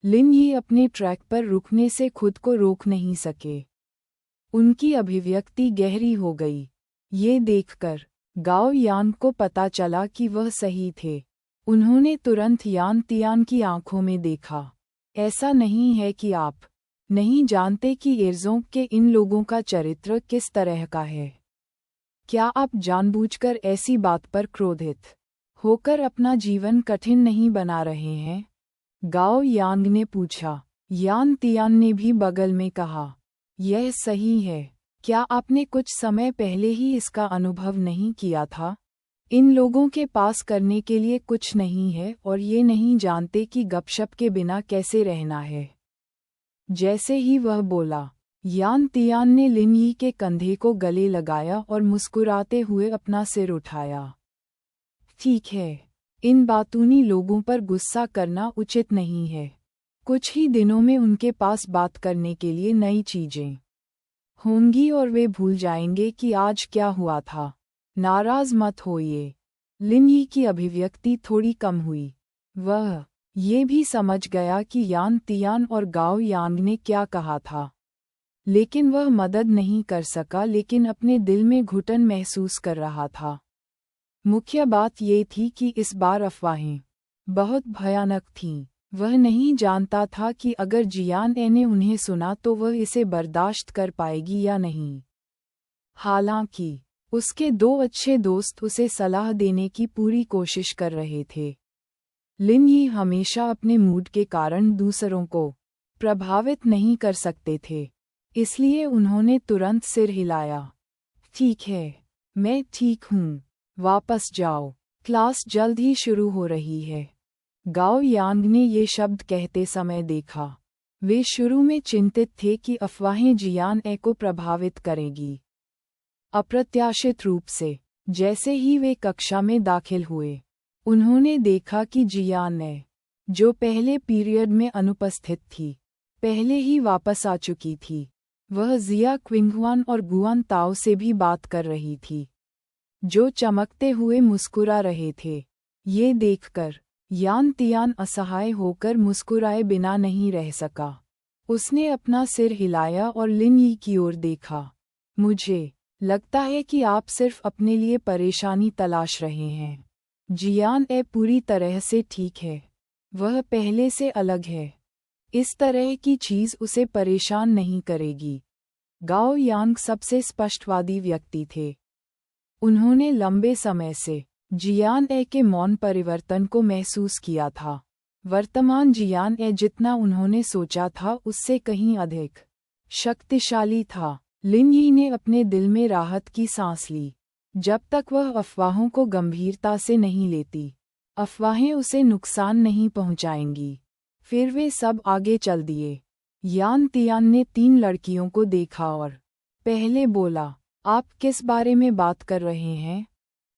लिन यी अपने ट्रैक पर रुकने से खुद को रोक नहीं सके। उनकी अभिव्यक्ति गहरी हो गई। ये देखकर गाओ यान को पता चला कि वह सही थे। उन्होंने तुरंत यान तियान की आंखों में देखा। ऐसा नहीं है कि आप नहीं जानते कि एर्जोंग के इन लोगों का चरित्र किस तरह का है। क्या आप जानबूझकर ऐसी बात पर क्रोधित होकर अपना जीवन कठिन नहीं बना रहे हैं? गाओ यांग ने पूछा। यान तियान ने भी बगल में कहा, यह सही है। क्या आपने कुछ समय पहले ही इसका अनुभव नहीं किया था? इन लोगों के पास करने के लिए कुछ नहीं है और ये नहीं जानते कि गपशप के बिना कैसे रहना है। जैसे ही वह बोला, यान तियान ने लिन यी के कंधे को गले लगाया और मुस्कुराते हुए अपना सिर उठाया। ठीक है, इन बातूनी लोगों पर गुस्सा करना उचित नहीं है। कुछ ही दिनों में उनके पास बात करने के लिए नई चीजें होंगी और वे भूल जाएंगे कि आज क्या हुआ था। नाराज मत होइए। लिन यी की अभिव्यक्ति थोड़ी कम हुई। वह ये भी समझ गया कि यान तियान और गाओ यांग ने क्या कहा था, लेकिन वह मदद नहीं कर सका, लेकिन अपने दिल में घुटन महसूस कर रहा था। मुख्य बात ये थी कि इस बार अफवाहें बहुत भयानक थीं। वह नहीं जानता था कि अगर जियान ए ने उन्हें सुना तो वह इसे बर्दाश्त कर पाएगी या नहीं। हालांकि उसके 2 अच्छे दोस्त उसे सलाह देने की पूरी कोशिश कर रहे थे। लिन यी हमेशा अपने मूड के कारण दूसरों को प्रभावित नहीं कर सकते थे, इसलिए उन्होंने तुरंत सिर हिलाया। ठीक है, मैं ठीक हूँ, वापस जाओ, क्लास जल्द ही शुरू हो रही है। गाओ यांग ने ये शब्द कहते समय देखा। वे शुरू में चिंतित थे कि अफवाहें जियान ए को प्रभावित करेगी। अप्रत्याशित रूप से जैसे ही वे कक्षा में दाखिल हुए, उन्होंने देखा कि जियान ए, जो पहले पीरियड में अनुपस्थित थी, पहले ही वापस आ चुकी थी। वह जिया क्विंगहुआन और गुआन ताओ से भी बात कर रही थी, जो चमकते हुए मुस्कुरा रहे थे। ये देखकर यान तियान असहाय होकर मुस्कुराए बिना नहीं रह सका। उसने अपना सिर हिलाया और लिन यी की ओर देखा। मुझे लगता है कि आप सिर्फ अपने लिए परेशानी तलाश रहे हैं। जियान ए पूरी तरह से ठीक है। वह पहले से अलग है। इस तरह की चीज़ उसे परेशान नहीं करेगी। गाओ यांग सबसे स्पष्टवादी व्यक्ति थे। उन्होंने लंबे समय से जियान ए के मौन परिवर्तन को महसूस किया था। वर्तमान जियान ए जितना उन्होंने सोचा था उससे कहीं अधिक शक्तिशाली था। लिन यी ने अपने दिल में राहत की सांस ली। जब तक वह अफवाहों को गंभीरता से नहीं लेती, अफवाहें उसे नुकसान नहीं पहुंचाएंगी। फिर वे सब आगे चल दिए। यान तियान ने 3 लड़कियों को देखा और पहले बोला, आप किस बारे में बात कर रहे हैं?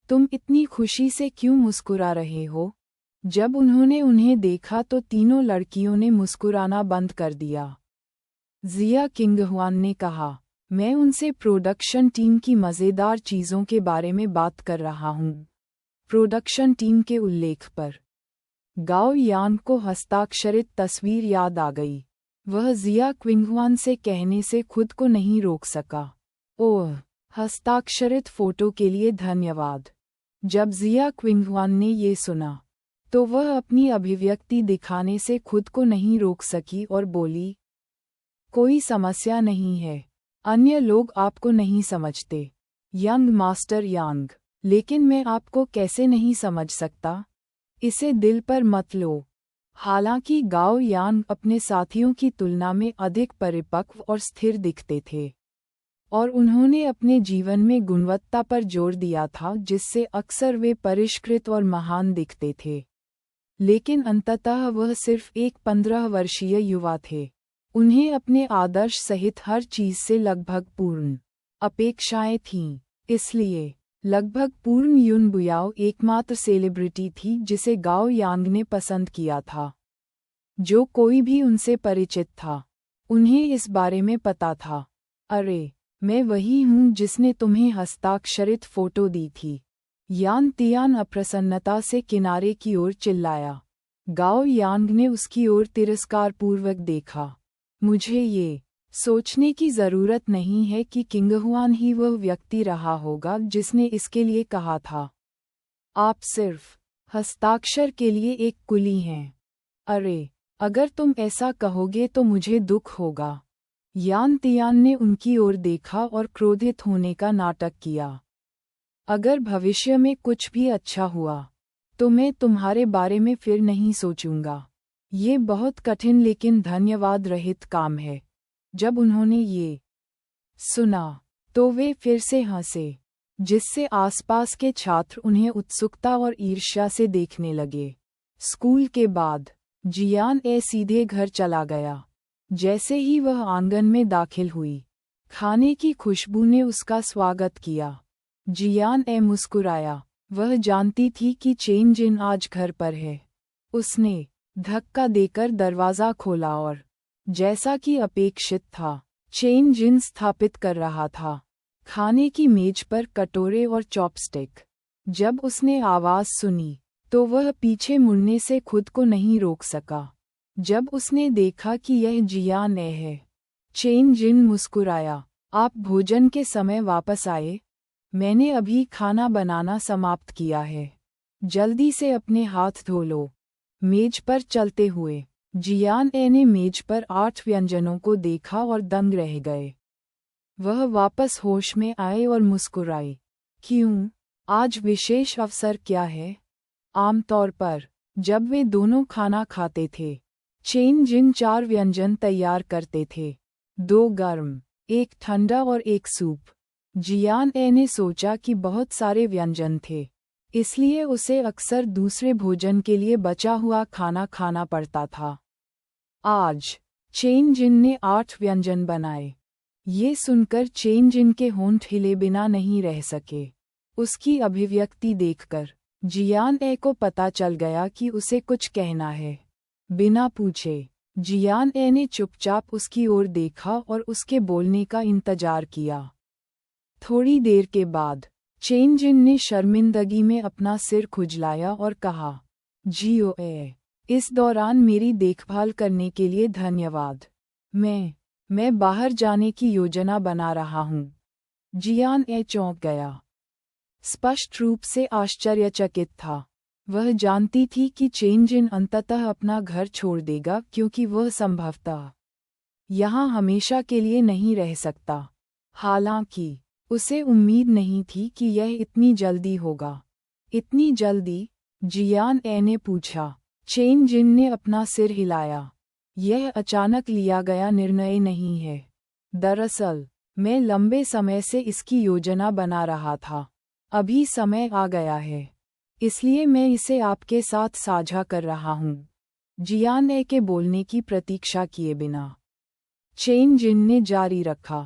तुम इतनी खुशी से क्यों मुस्कुरा रहे हो? जब उन्होंने उन्हें देखा तो तीनों लड़कियों ने मुस्कुराना बंद कर दिया। जिया किंगहुआन ने कहा, मैं उनसे प्रोडक्शन टीम की मज़ेदार चीज़ों के बारे में बात कर रहा हूँ। प्रोडक्शन टीम के उल्लेख पर गाओ यान को हस्ताक्षरित तस्वीर याद आ गई। वह जिया क्विंगहुआन से कहने से खुद को नहीं रोक सका, ओह, हस्ताक्षरित फ़ोटो के लिए धन्यवाद। जब जिया क्विंगहुआन ने ये सुना, तो वह अपनी अभिव्यक्ति दिखाने से खुद को नहीं रोक सकी और बोली, कोई समस्या नहीं है। अन्य लोग आपको नहीं समझते, यंग मास्टर यांग, लेकिन मैं आपको कैसे नहीं समझ सकता? इसे दिल पर मत लो। हालांकि गाओ यांग अपने साथियों की तुलना में अधिक परिपक्व और स्थिर दिखते थे, और उन्होंने अपने जीवन में गुणवत्ता पर जोर दिया था जिससे अक्सर वे परिष्कृत और महान दिखते थे। लेकिन अंततः वह सिर्फ एक 15 वर्षीय युवा थे। उन्हें अपने आदर्श सहित हर चीज़ से लगभग पूर्ण अपेक्षाएं थीं। इसलिए लगभग पूर्ण युन बुयाओ एकमात्र सेलिब्रिटी थी जिसे गाओ यांग ने पसंद किया था। जो कोई भी उनसे परिचित था, उन्हें इस बारे में पता था। अरे, मैं वही हूँ जिसने तुम्हें हस्ताक्षरित फ़ोटो दी थी। यान तियान अप्रसन्नता से किनारे की ओर चिल्लाया। गाओ यांग ने उसकी ओर तिरस्कारपूर्वक देखा। मुझे ये सोचने की जरूरत नहीं है कि किंगहुआन ही वह व्यक्ति रहा होगा जिसने इसके लिए कहा था। आप सिर्फ हस्ताक्षर के लिए एक कुली हैं। अरे, अगर तुम ऐसा कहोगे तो मुझे दुख होगा। यान तियान ने उनकी ओर देखा और क्रोधित होने का नाटक किया। अगर भविष्य में कुछ भी अच्छा हुआ तो मैं तुम्हारे बारे में फिर नहीं सोचूंगा। ये बहुत कठिन लेकिन धन्यवाद रहित काम है। जब उन्होंने ये सुना तो वे फिर से हंसे, जिससे आसपास के छात्र उन्हें उत्सुकता और ईर्ष्या से देखने लगे। स्कूल के बाद जियान ए सीधे घर चला गया। जैसे ही वह आंगन में दाखिल हुई, खाने की खुशबू ने उसका स्वागत किया। जियान ए मुस्कुराया। वह जानती थी कि चेन जिन आज घर पर है। उसने धक्का देकर दरवाज़ा खोला और जैसा कि अपेक्षित था, चेन जिन स्थापित कर रहा था, खाने की मेज पर कटोरे और चॉपस्टिक। जब उसने आवाज़ सुनी तो वह पीछे मुड़ने से खुद को नहीं रोक सका। जब उसने देखा कि यह जियान ए है, चेन जिन मुस्कुराया। आप भोजन के समय वापस आए? मैंने अभी खाना बनाना समाप्त किया है। जल्दी से अपने हाथ धो लो। मेज पर चलते हुए जियान ए ने मेज पर 8 व्यंजनों को देखा और दंग रह गए। वह वापस होश में आए और मुस्कुराए। क्यों? आज विशेष अवसर क्या है? आमतौर पर जब वे दोनों खाना खाते थे, चेन जिन 4 व्यंजन तैयार करते थे, 2 गर्म, 1 ठंडा और 1 सूप। जियान ए ने सोचा कि बहुत सारे व्यंजन थे, इसलिए उसे अक्सर दूसरे भोजन के लिए बचा हुआ खाना खाना पड़ता था। आज चेन जिन ने 8 व्यंजन बनाए। ये सुनकर चेन जिन के होंठ हिले बिना नहीं रह सके। उसकी अभिव्यक्ति देखकर जियान ए को पता चल गया कि उसे कुछ कहना है। बिना पूछे जियान ए ने चुपचाप उसकी ओर देखा और उसके बोलने का इंतजार किया। थोड़ी देर के बाद चेन जिन ने शर्मिंदगी में अपना सिर खुजलाया और कहा, जियो ए, इस दौरान मेरी देखभाल करने के लिए धन्यवाद। मैं बाहर जाने की योजना बना रहा हूँ। जियान ए चौंक गया। स्पष्ट रूप से आश्चर्यचकित था। वह जानती थी कि चेन जिन अंततः अपना घर छोड़ देगा क्योंकि वह संभवतः यहाँ हमेशा के लिए नहीं रह सकता। हालांकि उसे उम्मीद नहीं थी कि यह इतनी जल्दी होगा। इतनी जल्दी? जियान ए ने पूछा। चेन जिन ने अपना सिर हिलाया। यह अचानक लिया गया निर्णय नहीं है। दरअसल मैं लंबे समय से इसकी योजना बना रहा था। अभी समय आ गया है, इसलिए मैं इसे आपके साथ साझा कर रहा हूँ। जियान ए के बोलने की प्रतीक्षा किए बिना चेन जिन ने जारी रखा।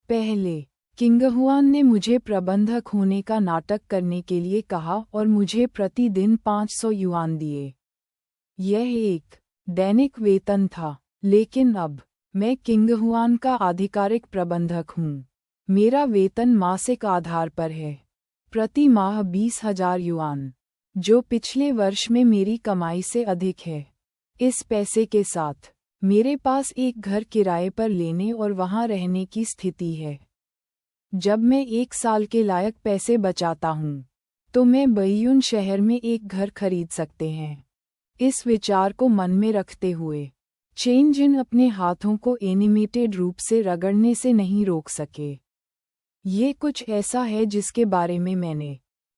पहले किंगहुआन ने मुझे प्रबंधक होने का नाटक करने के लिए कहा और मुझे प्रतिदिन 500 युआन दिए। यह एक दैनिक वेतन था, लेकिन अब मैं किंगहुआन का आधिकारिक प्रबंधक हूँ। मेरा वेतन मासिक आधार पर है, प्रति माह 20,000 युआन, जो पिछले वर्ष में मेरी कमाई से अधिक है। इस पैसे के साथ मेरे पास एक घर किराए पर लेने और वहाँ रहने की स्थिति है। जब मैं 1 साल के लायक पैसे बचाता हूँ, तो मैं बैयून शहर में एक घर खरीद सकते हैं। इस विचार को मन में रखते हुए चेन जिन अपने हाथों को एनिमेटेड रूप से रगड़ने से नहीं रोक सके। ये कुछ ऐसा है जिसके बारे में मैंने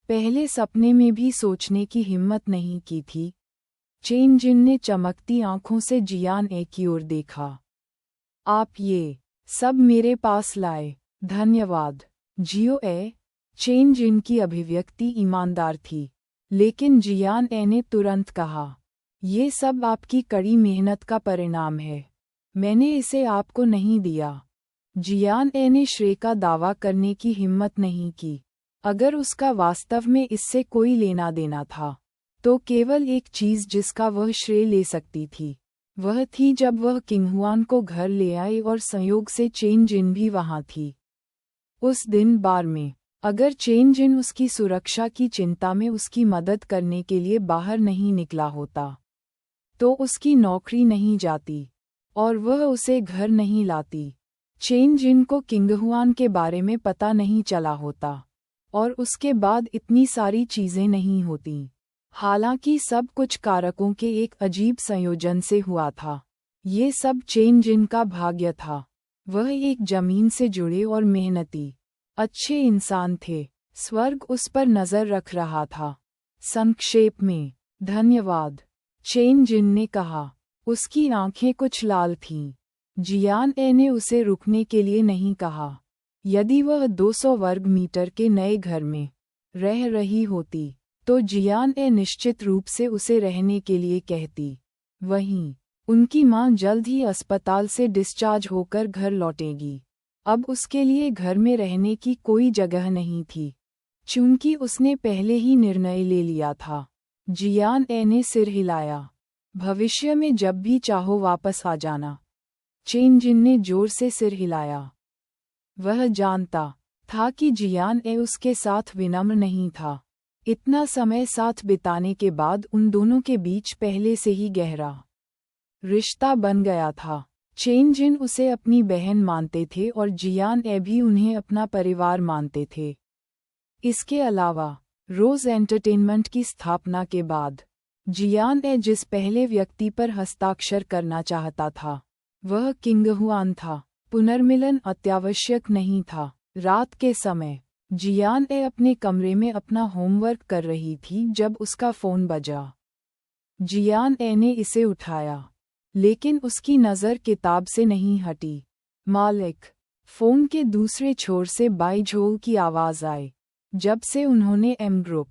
पहले सपने में भी सोचने की हिम्मत नहीं की थी। चेन जिन ने चमकती आंखों से जियान ए की ओर देखा। आप ये सब मेरे पास लाए, धन्यवाद। जियो ए। चेन जिन की अभिव्यक्ति ईमानदार थी, लेकिन जियान ए ने तुरंत कहा, ये सब आपकी कड़ी मेहनत का परिणाम है। मैंने इसे आपको नहीं दिया। जियान ए ने श्रेय का दावा करने की हिम्मत नहीं की। अगर उसका वास्तव में इससे कोई लेना देना था, तो केवल एक चीज़ जिसका वह श्रेय ले सकती थी, वह थी जब वह किंगहुआन को घर ले आई और संयोग से चेन जिन भी वहाँ थी। उस दिन बार में अगर चेन जिन उसकी सुरक्षा की चिंता में उसकी मदद करने के लिए बाहर नहीं निकला होता, तो उसकी नौकरी नहीं जाती और वह उसे घर नहीं लाती। चेन जिन को किंग हुआन के बारे में पता नहीं चला होता और उसके बाद इतनी सारी चीजें नहीं होती। हालांकि सब कुछ कारकों के एक अजीब संयोजन से हुआ था। ये सब चेन जिन का भाग्य था। वह एक जमीन से जुड़े और मेहनती अच्छे इंसान थे। स्वर्ग उस पर नजर रख रहा था। संक्षेप में, धन्यवाद, चेन जिन ने कहा। उसकी आंखें कुछ लाल थीं। जियान ए ने उसे रुकने के लिए नहीं कहा। यदि वह 200 वर्ग मीटर के नए घर में रह रही होती तो जियान ए निश्चित रूप से उसे रहने के लिए कहती। वहीं उनकी मां जल्द ही अस्पताल से डिस्चार्ज होकर घर लौटेगी। अब उसके लिए घर में रहने की कोई जगह नहीं थी, चूंकि उसने पहले ही निर्णय ले लिया था। जियान ए ने सिर हिलाया। भविष्य में जब भी चाहो वापस आ जाना। चेन जिन ने जोर से सिर हिलाया। वह जानता था कि जियान ए उसके साथ विनम्र नहीं था। इतना समय साथ बिताने के बाद उन दोनों के बीच पहले से ही गहरा रिश्ता बन गया था। चेन जिन उसे अपनी बहन मानते थे और जियान ए भी उन्हें अपना परिवार मानते थे। इसके अलावा रोज एंटरटेनमेंट की स्थापना के बाद जियान ए जिस पहले व्यक्ति पर हस्ताक्षर करना चाहता था वह किंग हुआन था। पुनर्मिलन अत्यावश्यक नहीं था। रात के समय जियान ए अपने कमरे में अपना होमवर्क कर रही थी जब उसका फोन बजा। जियान ए ने इसे उठाया, लेकिन उसकी नज़र किताब से नहीं हटी। मालिक, फोन के दूसरे छोर से बाई झोल की आवाज़ आई। जब से उन्होंने एम ग्रुप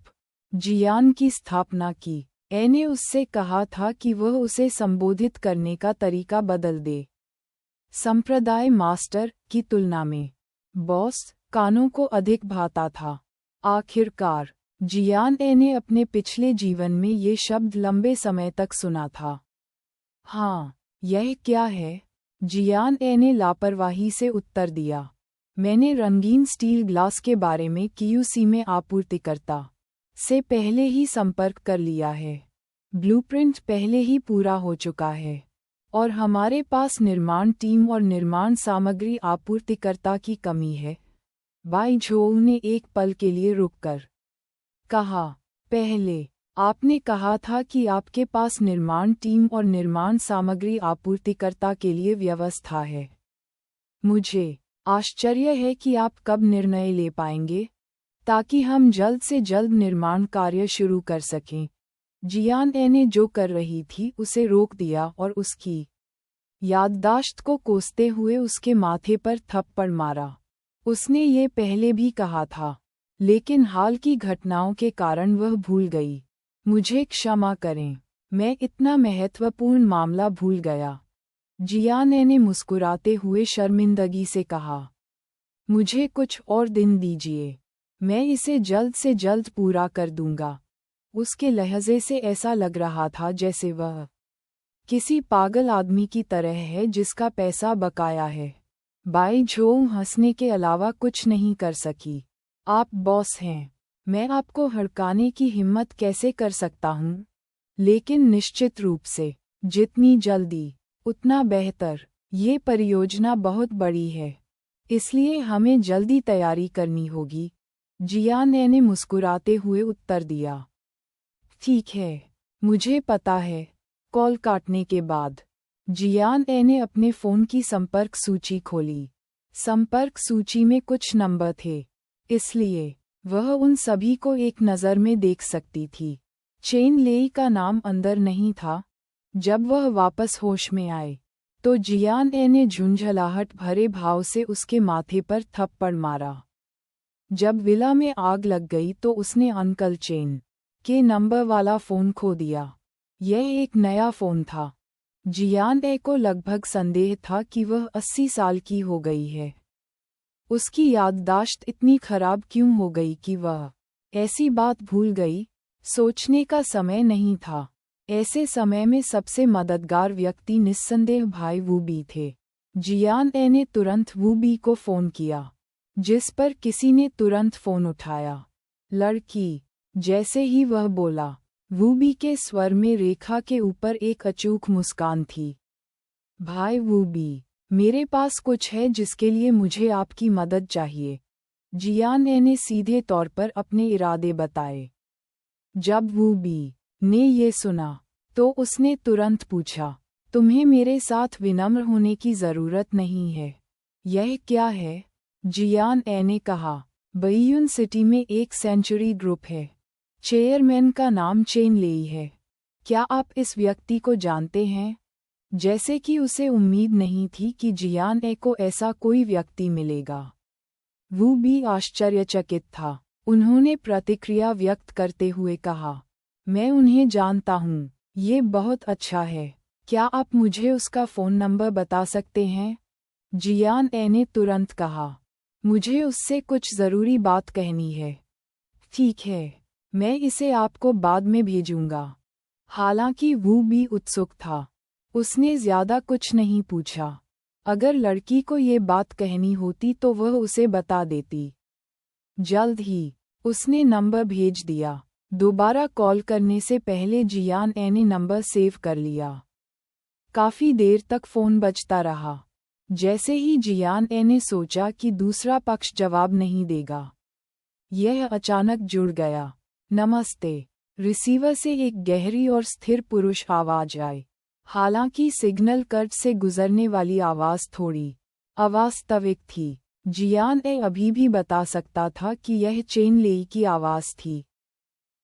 जियान की स्थापना की, ए ने उससे कहा था कि वह उसे संबोधित करने का तरीका बदल दे। संप्रदाय मास्टर की तुलना में बॉस कानों को अधिक भाता था। आखिरकार जियान ए ने अपने पिछले जीवन में ये शब्द लंबे समय तक सुना था। हाँ, यह क्या है? जियान ए ने लापरवाही से उत्तर दिया। मैंने रंगीन स्टील ग्लास के बारे में क्यूसी में आपूर्तिकर्ता से पहले ही संपर्क कर लिया है। ब्लूप्रिंट पहले ही पूरा हो चुका है और हमारे पास निर्माण टीम और निर्माण सामग्री आपूर्तिकर्ता की कमी है। बाई झोउ ने एक पल के लिए रुककर कहा, पहले आपने कहा था कि आपके पास निर्माण टीम और निर्माण सामग्री आपूर्तिकर्ता के लिए व्यवस्था है। मुझे आश्चर्य है कि आप कब निर्णय ले पाएंगे ताकि हम जल्द से जल्द निर्माण कार्य शुरू कर सकें। जियान ए ने जो कर रही थी उसे रोक दिया और उसकी याददाश्त को कोसते हुए उसके माथे पर थप्पड़ मारा। उसने ये पहले भी कहा था, लेकिन हाल की घटनाओं के कारण वह भूल गई। मुझे क्षमा करें, मैं इतना महत्वपूर्ण मामला भूल गया। जियान ए ने मुस्कुराते हुए शर्मिंदगी से कहा, मुझे कुछ और दिन दीजिए, मैं इसे जल्द से जल्द पूरा कर दूंगा। उसके लहजे से ऐसा लग रहा था जैसे वह किसी पागल आदमी की तरह है जिसका पैसा बकाया है। बाई झोउ हंसने के अलावा कुछ नहीं कर सकी। आप बॉस हैं, मैं आपको हड़काने की हिम्मत कैसे कर सकता हूँ? लेकिन निश्चित रूप से जितनी जल्दी उतना बेहतर। ये परियोजना बहुत बड़ी है, इसलिए हमें जल्दी तैयारी करनी होगी। जियान ए ने मुस्कुराते हुए उत्तर दिया। ठीक है, मुझे पता है। कॉल काटने के बाद जियान ए ने अपने फ़ोन की संपर्क सूची खोली। संपर्क सूची में कुछ नंबर थे, इसलिए वह उन सभी को एक नज़र में देख सकती थी। चेन लेई का नाम अंदर नहीं था। जब वह वापस होश में आए तो जियान ए ने झुंझलाहट भरे भाव से उसके माथे पर थप्पड़ मारा। जब विला में आग लग गई तो उसने अंकल चेन के नंबर वाला फ़ोन खो दिया। यह एक नया फ़ोन था। जियान ए को लगभग संदेह था कि वह 80 साल की हो गई है। उसकी याददाश्त इतनी खराब क्यों हो गई कि वह ऐसी बात भूल गई? सोचने का समय नहीं था। ऐसे समय में सबसे मददगार व्यक्ति निस्संदेह भाई वूबी थे। जियान ए ने तुरंत वूबी को फ़ोन किया, जिस पर किसी ने तुरंत फ़ोन उठाया। लड़की, जैसे ही वह बोला, वूबी के स्वर में रेखा के ऊपर एक अचूक मुस्कान थी। भाई वूबी, मेरे पास कुछ है जिसके लिए मुझे आपकी मदद चाहिए। जियान ने सीधे तौर पर अपने इरादे बताए। जब वूबी ने ये सुना तो उसने तुरंत पूछा, तुम्हें मेरे साथ विनम्र होने की ज़रूरत नहीं है। यह क्या है? जियान ने कहा, बैयून सिटी में एक सेंचुरी ग्रुप है। चेयरमैन का नाम चेन लेई है। क्या आप इस व्यक्ति को जानते हैं? जैसे कि उसे उम्मीद नहीं थी कि जियान को ऐसा कोई व्यक्ति मिलेगा। वो भी आश्चर्यचकित था। उन्होंने प्रतिक्रिया व्यक्त करते हुए कहा, मैं उन्हें जानता हूँ। ये बहुत अच्छा है। क्या आप मुझे उसका फ़ोन नंबर बता सकते हैं? जियान ने तुरंत कहा, मुझे उससे कुछ ज़रूरी बात कहनी है। ठीक है, मैं इसे आपको बाद में भेजूंगा। हालांकि वो भी उत्सुक था। उसने ज्यादा कुछ नहीं पूछा। अगर लड़की को ये बात कहनी होती तो वह उसे बता देती। जल्द ही उसने नंबर भेज दिया। दोबारा कॉल करने से पहले जियान ने नंबर सेव कर लिया। काफी देर तक फोन बजता रहा। जैसे ही जियान ने सोचा कि दूसरा पक्ष जवाब नहीं देगा, यह अचानक जुड़ गया। नमस्ते। रिसीवर से एक गहरी और स्थिर पुरुष आवाज आई। हालांकि सिग्नल कट से गुजरने वाली आवाज थोड़ी अवास्तविक थी, जियान अभी भी बता सकता था कि यह चेन लेई की आवाज थी।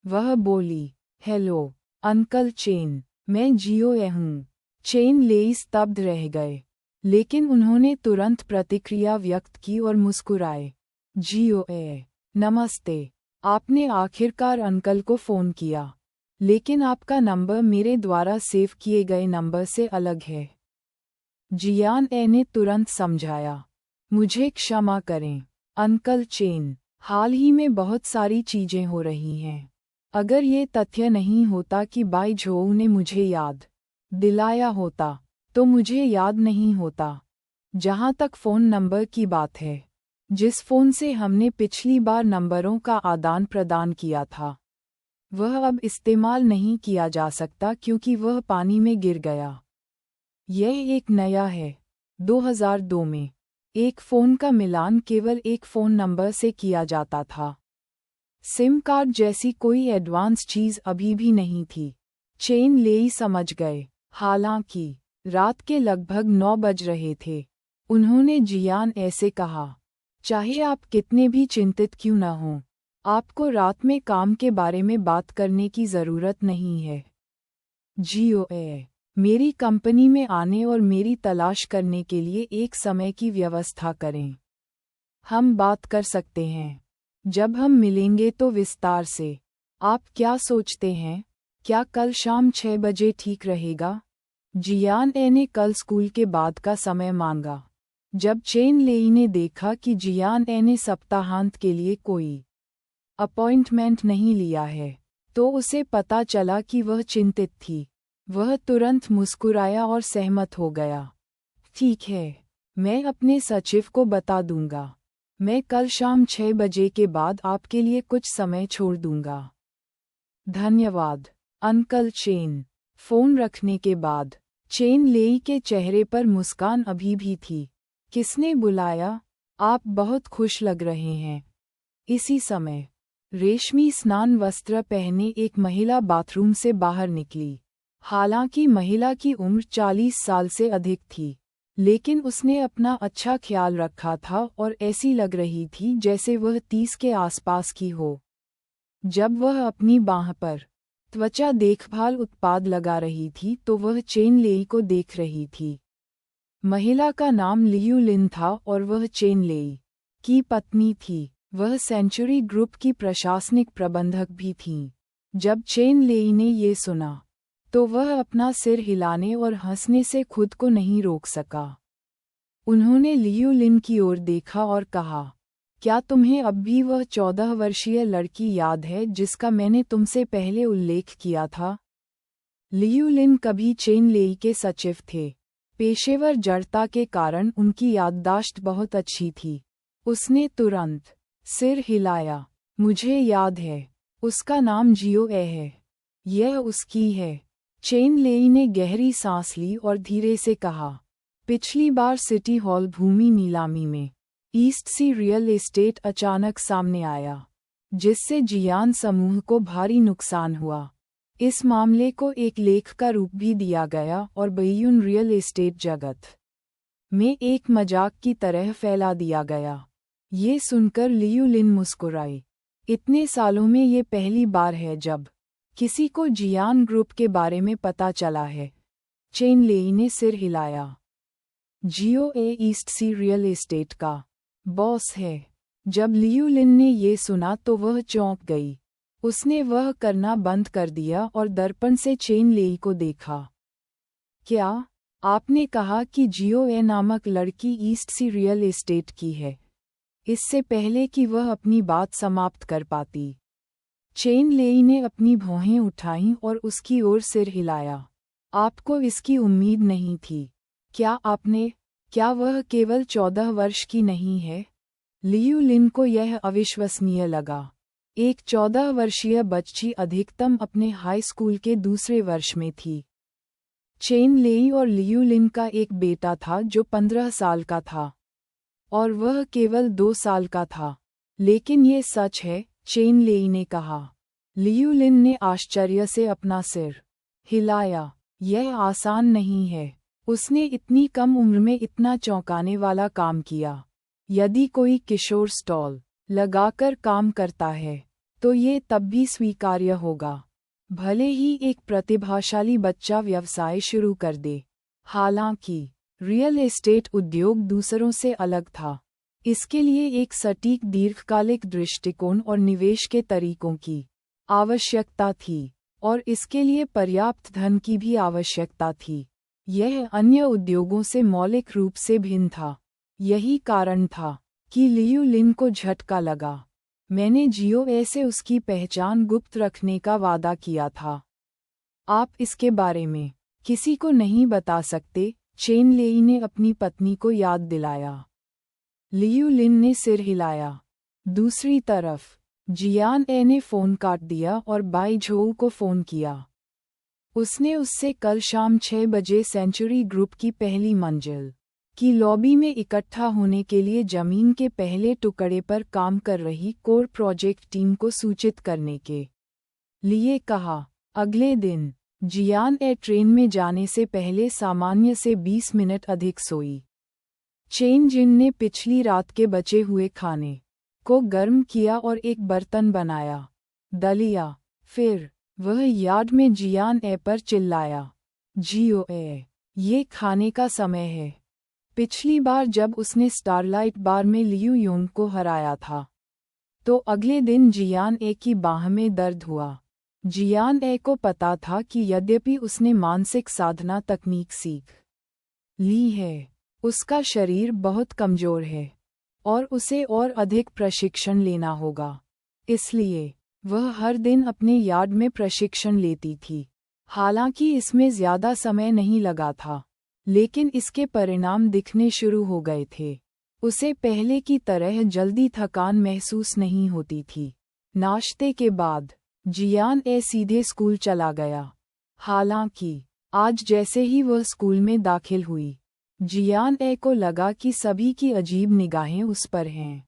वह बोली, हेलो अंकल चेन, मैं जियो हूँ। चेन लेई स्तब्ध रह गए, लेकिन उन्होंने तुरंत प्रतिक्रिया व्यक्त की और मुस्कुराए। जियो नमस्ते। आपने आखिरकार अंकल को फ़ोन किया, लेकिन आपका नंबर मेरे द्वारा सेव किए गए नंबर से अलग है। जियान ने तुरंत समझाया। मुझे क्षमा करें अंकल चेन, हाल ही में बहुत सारी चीज़ें हो रही हैं। अगर ये तथ्य नहीं होता कि बाई झोऊ ने मुझे याद दिलाया होता, तो मुझे याद नहीं होता। जहाँ तक फ़ोन नंबर की बात है, जिस फ़ोन से हमने पिछली बार नंबरों का आदान प्रदान किया था, वह अब इस्तेमाल नहीं किया जा सकता क्योंकि वह पानी में गिर गया। यह एक नया है। 2002 में एक फ़ोन का मिलान केवल एक फ़ोन नंबर से किया जाता था। सिम कार्ड जैसी कोई एडवांस चीज़ अभी भी नहीं थी। चेन लेई समझ गए। हालांकि रात के लगभग 9 बज रहे थे। उन्होंने जियान ऐसे कहा, चाहे आप कितने भी चिंतित क्यों न हों, आपको रात में काम के बारे में बात करने की ज़रूरत नहीं है। जियो मेरी कंपनी में आने और मेरी तलाश करने के लिए एक समय की व्यवस्था करें। हम बात कर सकते हैं। जब हम मिलेंगे तो विस्तार से। आप क्या सोचते हैं? क्या कल शाम 6 बजे ठीक रहेगा? जियान ने कल स्कूल के बाद का समय मांगा। जब चेन लेई ने देखा कि जियान ने सप्ताहांत के लिए कोई अपॉइंटमेंट नहीं लिया है, तो उसे पता चला कि वह चिंतित थी। वह तुरंत मुस्कुराया और सहमत हो गया। ठीक है, मैं अपने सचिव को बता दूंगा। मैं कल शाम 6 बजे के बाद आपके लिए कुछ समय छोड़ दूंगा। धन्यवाद अंकल चेन। फोन रखने के बाद चेन लेई के चेहरे पर मुस्कान अभी भी थी। किसने बुलाया? आप बहुत खुश लग रहे हैं। इसी समय रेशमी स्नान वस्त्र पहने एक महिला बाथरूम से बाहर निकली। हालांकि महिला की उम्र 40 साल से अधिक थी, लेकिन उसने अपना अच्छा ख्याल रखा था और ऐसी लग रही थी जैसे वह 30 के आसपास की हो। जब वह अपनी बाह पर त्वचा देखभाल उत्पाद लगा रही थी तो वह चेन लेई को देख रही थी। महिला का नाम लियू लिन था और वह चेन लेई की पत्नी थी। वह सेंचुरी ग्रुप की प्रशासनिक प्रबंधक भी थीं। जब चेन लेई ने ये सुना, तो वह अपना सिर हिलाने और हंसने से खुद को नहीं रोक सका। उन्होंने लियू लिन की ओर देखा और कहा, क्या तुम्हें अब भी वह 14 वर्षीय लड़की याद है जिसका मैंने तुमसे पहले उल्लेख किया था? लियू लिन कभी चेन लेई के सचिव थे। पेशेवर जड़ता के कारण उनकी याददाश्त बहुत अच्छी थी। उसने तुरंत सिर हिलाया। मुझे याद है, उसका नाम जियो है। यह उसकी है। चेन लेई ने गहरी सांस ली और धीरे से कहा, पिछली बार सिटी हॉल भूमि नीलामी में ईस्ट सी रियल एस्टेट अचानक सामने आया, जिससे जियान समूह को भारी नुकसान हुआ। इस मामले को एक लेख का रूप भी दिया गया और बय्यून रियल एस्टेट जगत में एक मजाक की तरह फैला दिया गया। ये सुनकर लियू लिन मुस्कुराई। इतने सालों में ये पहली बार है जब किसी को जियान ग्रुप के बारे में पता चला है। चेन लेई ने सिर हिलाया। जियो ए ईस्ट सी रियल एस्टेट का बॉस है। जब लियू लिन ने ये सुना तो वह चौंक गई। उसने वह करना बंद कर दिया और दर्पण से चेन लेई को देखा। क्या आपने कहा कि जियो ए नामक लड़की ईस्ट सी रियल एस्टेट की है? इससे पहले कि वह अपनी बात समाप्त कर पाती, चेन लेई ने अपनी भौहें उठाईं और उसकी ओर सिर हिलाया। आपको इसकी उम्मीद नहीं थी, क्या वह केवल 14 वर्ष की नहीं है? लियू लिन को यह अविश्वसनीय लगा। एक 14 वर्षीय बच्ची अधिकतम अपने हाई स्कूल के दूसरे वर्ष में थी। चेन लेई और लियू लिन का एक बेटा था जो 15 साल का था, और वह केवल 2 साल का था। लेकिन ये सच है, चेन लेई ने कहा। लियू लिन ने आश्चर्य से अपना सिर हिलाया। यह आसान नहीं है। उसने इतनी कम उम्र में इतना चौंकाने वाला काम किया। यदि कोई किशोर स्टॉल लगाकर काम करता है तो ये तब भी स्वीकार्य होगा, भले ही एक प्रतिभाशाली बच्चा व्यवसाय शुरू कर दे। हालांकि रियल एस्टेट उद्योग दूसरों से अलग था। इसके लिए एक सटीक दीर्घकालिक दृष्टिकोण और निवेश के तरीकों की आवश्यकता थी, और इसके लिए पर्याप्त धन की भी आवश्यकता थी। यह अन्य उद्योगों से मौलिक रूप से भिन्न था। यही कारण था कि लियू लिन को झटका लगा। मैंने जियो ए से उसकी पहचान गुप्त रखने का वादा किया था। आप इसके बारे में किसी को नहीं बता सकते, चेन लेई ने अपनी पत्नी को याद दिलाया। लियू लिन ने सिर हिलाया। दूसरी तरफ जियान ए ने फ़ोन काट दिया और बाई झोउ को फ़ोन किया। उसने उससे कल शाम 6 बजे सेंचुरी ग्रुप की पहली मंजिल की लॉबी में इकट्ठा होने के लिए जमीन के पहले टुकड़े पर काम कर रही कोर प्रोजेक्ट टीम को सूचित करने के लिए कहा। अगले दिन जियान ए ट्रेन में जाने से पहले सामान्य से 20 मिनट अधिक सोई। चेन जिन ने पिछली रात के बचे हुए खाने को गर्म किया और एक बर्तन बनाया, दलिया। फिर वह यार्ड में जियान ए पर चिल्लाया, जियो ए, ये खाने का समय है। पिछली बार जब उसने स्टारलाइट बार में लियू योंग को हराया था, तो अगले दिन जियान ए की बाह में दर्द हुआ। जियान ए को पता था कि यद्यपि उसने मानसिक साधना तकनीक सीख ली है, उसका शरीर बहुत कमजोर है और उसे और अधिक प्रशिक्षण लेना होगा। इसलिए वह हर दिन अपने यार्ड में प्रशिक्षण लेती थी। हालांकि इसमें ज्यादा समय नहीं लगा था, लेकिन इसके परिणाम दिखने शुरू हो गए थे। उसे पहले की तरह जल्दी थकान महसूस नहीं होती थी। नाश्ते के बाद जियान ए सीधे स्कूल चला गया। हालांकि आज जैसे ही वह स्कूल में दाखिल हुई, जियान ए को लगा कि सभी की अजीब निगाहें उस पर हैं।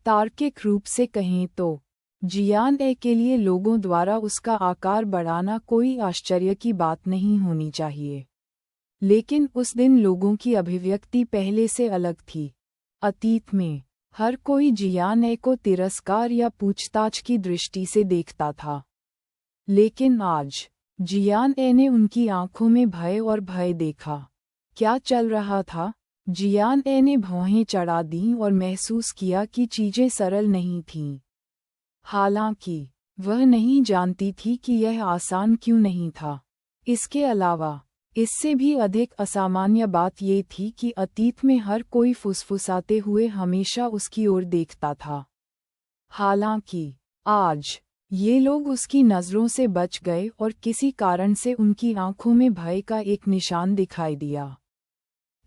तार्किक रूप से कहें तो जियान ए के लिए लोगों द्वारा उसका आकार बढ़ाना कोई आश्चर्य की बात नहीं होनी चाहिए। लेकिन उस दिन लोगों की अभिव्यक्ति पहले से अलग थी। अतीत में हर कोई जियान ए को तिरस्कार या पूछताछ की दृष्टि से देखता था, लेकिन आज जियान ए ने उनकी आंखों में भय और भय देखा। क्या चल रहा था? जियान ए ने भौहें चढ़ा दीं और महसूस किया कि चीजें सरल नहीं थीं। हालांकि वह नहीं जानती थी कि यह आसान क्यों नहीं था। इसके अलावा इससे भी अधिक असामान्य बात ये थी कि अतीत में हर कोई फुसफुसाते हुए हमेशा उसकी ओर देखता था। हालांकि आज ये लोग उसकी नज़रों से बच गए और किसी कारण से उनकी आंखों में भय का एक निशान दिखाई दिया।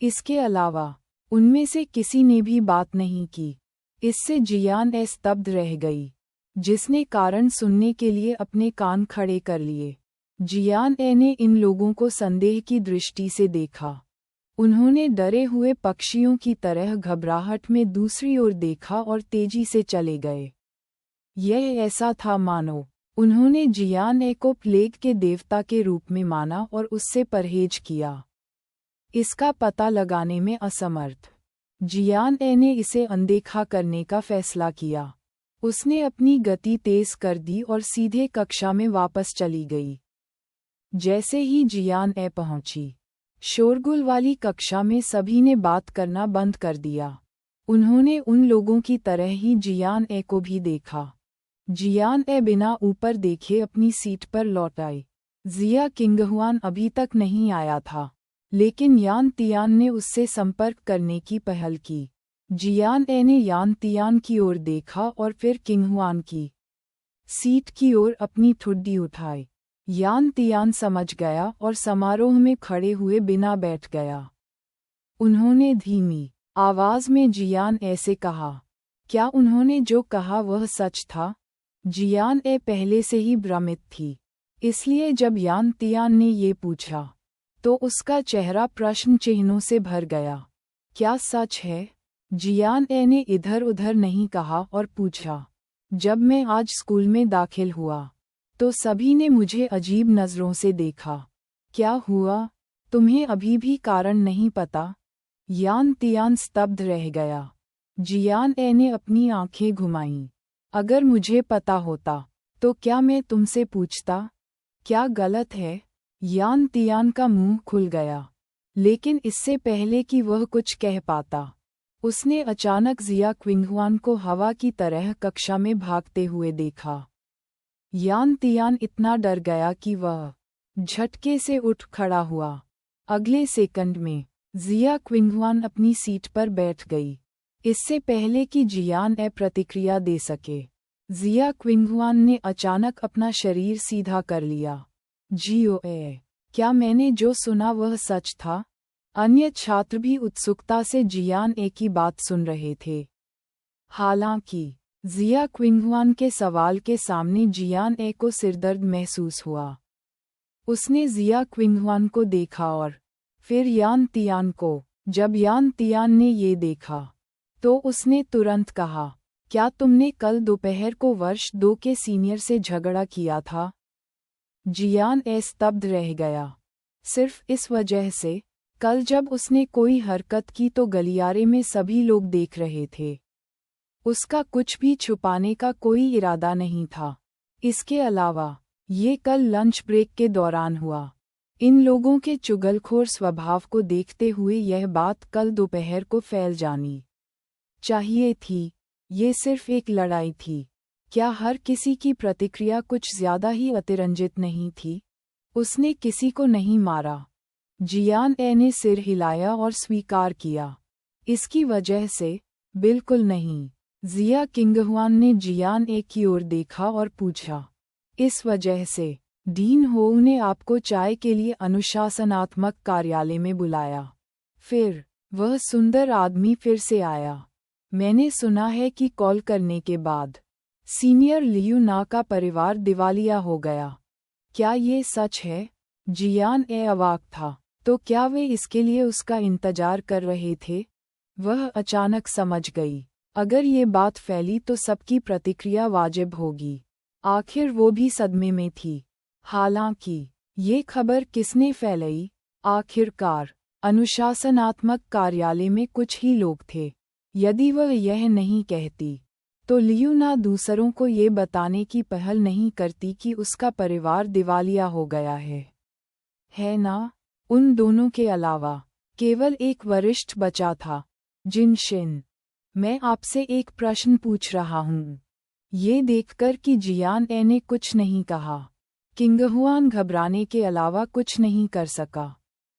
इसके अलावा उनमें से किसी ने भी बात नहीं की। इससे जियान ए स्तब्ध रह गई। जिसने कारण सुनने के लिए अपने कान खड़े कर लिए। जियान ए ने इन लोगों को संदेह की दृष्टि से देखा। उन्होंने डरे हुए पक्षियों की तरह घबराहट में दूसरी ओर देखा और तेजी से चले गए। यह ऐसा था मानो उन्होंने जियान ए को प्लेग के देवता के रूप में माना और उससे परहेज किया। इसका पता लगाने में असमर्थ जियान ए ने इसे अनदेखा करने का फैसला किया। उसने अपनी गति तेज कर दी और सीधे कक्षा में वापस चली गई। जैसे ही जियान ए पहुंची, शोरगुल वाली कक्षा में सभी ने बात करना बंद कर दिया। उन्होंने उन लोगों की तरह ही जियान ए को भी देखा। जियान ए बिना ऊपर देखे अपनी सीट पर लौट आई। जिया किंगहुआन अभी तक नहीं आया था, लेकिन यान तियान ने उससे संपर्क करने की पहल की। जियान ए ने यान तियान की ओर देखा और फिर किंगहुआन की सीट की ओर अपनी ठुड्डी उठाई। यान तियान समझ गया और समारोह में खड़े हुए बिना बैठ गया। उन्होंने धीमी आवाज में जियान ए से कहा, क्या उन्होंने जो कहा वह सच था? जियान ए पहले से ही भ्रमित थी, इसलिए जब यान तियान ने ये पूछा तो उसका चेहरा प्रश्न चिन्हों से भर गया। क्या सच है? जियान ए ने इधर उधर नहीं कहा और पूछा, जब मैं आज स्कूल में दाखिल हुआ तो सभी ने मुझे अजीब नज़रों से देखा। क्या हुआ? तुम्हें अभी भी कारण नहीं पता? यान तियान स्तब्ध रह गया। जियान ए ने अपनी आंखें घुमाईं। अगर मुझे पता होता तो क्या मैं तुमसे पूछता? क्या गलत है? यान तियान का मुंह खुल गया, लेकिन इससे पहले कि वह कुछ कह पाता, उसने अचानक जिया क्विंगहुआन को हवा की तरह कक्षा में भागते हुए देखा। यान तियान इतना डर गया कि वह झटके से उठ खड़ा हुआ। अगले सेकंड में जिया क्विंगहुआन अपनी सीट पर बैठ गई, इससे पहले कि जियान ए प्रतिक्रिया दे सके। जिया क्विंगहुआन ने अचानक अपना शरीर सीधा कर लिया। जियो ए, क्या मैंने जो सुना वह सच था? अन्य छात्र भी उत्सुकता से जियान ए की बात सुन रहे थे। हालांकि जिया क्विंगहुआन के सवाल के सामने जियान ए को सिरदर्द महसूस हुआ। उसने जिया क्विंगहुआन को देखा और फिर यान तियान को। जब यान तियान ने ये देखा तो उसने तुरंत कहा, क्या तुमने कल दोपहर को वर्ष 2 के सीनियर से झगड़ा किया था? जियान ए स्तब्ध रह गया। सिर्फ इस वजह से, कल जब उसने कोई हरकत की तो गलियारे में सभी लोग देख रहे थे। उसका कुछ भी छुपाने का कोई इरादा नहीं था। इसके अलावा, ये कल लंच ब्रेक के दौरान हुआ। इन लोगों के चुगलखोर स्वभाव को देखते हुए यह बात कल दोपहर को फैल जानी चाहिए थी। ये सिर्फ एक लड़ाई थी। क्या हर किसी की प्रतिक्रिया कुछ ज्यादा ही अतिरंजित नहीं थी? उसने किसी को नहीं मारा। जियान ए ने सिर हिलाया और स्वीकार किया। इसकी वजह से? बिल्कुल नहीं। जिया किंगहुआन ने जियान ए की ओर देखा और पूछा। इस वजह से डीन होऊ ने आपको चाय के लिए अनुशासनात्मक कार्यालय में बुलाया। फिर वह सुंदर आदमी फिर से आया। मैंने सुना है कि कॉल करने के बाद सीनियर लियू ना का परिवार दिवालिया हो गया। क्या ये सच है? जियान ए अवाक था। तो क्या वे इसके लिए उसका इंतजार कर रहे थे? वह अचानक समझ गई, अगर ये बात फैली तो सबकी प्रतिक्रिया वाजिब होगी। आखिर वो भी सदमे में थी। हालांकि ये खबर किसने फैलाई? आखिरकार अनुशासनात्मक कार्यालय में कुछ ही लोग थे। यदि वह यह नहीं कहती तो लियू ना दूसरों को ये बताने की पहल नहीं करती कि उसका परिवार दिवालिया हो गया है ना? उन दोनों के अलावा केवल एक वरिष्ठ बचा था, जिनशिन। मैं आपसे एक प्रश्न पूछ रहा हूँ। ये देखकर कि जियान ए ने कुछ नहीं कहा, किंगहुआन घबराने के अलावा कुछ नहीं कर सका।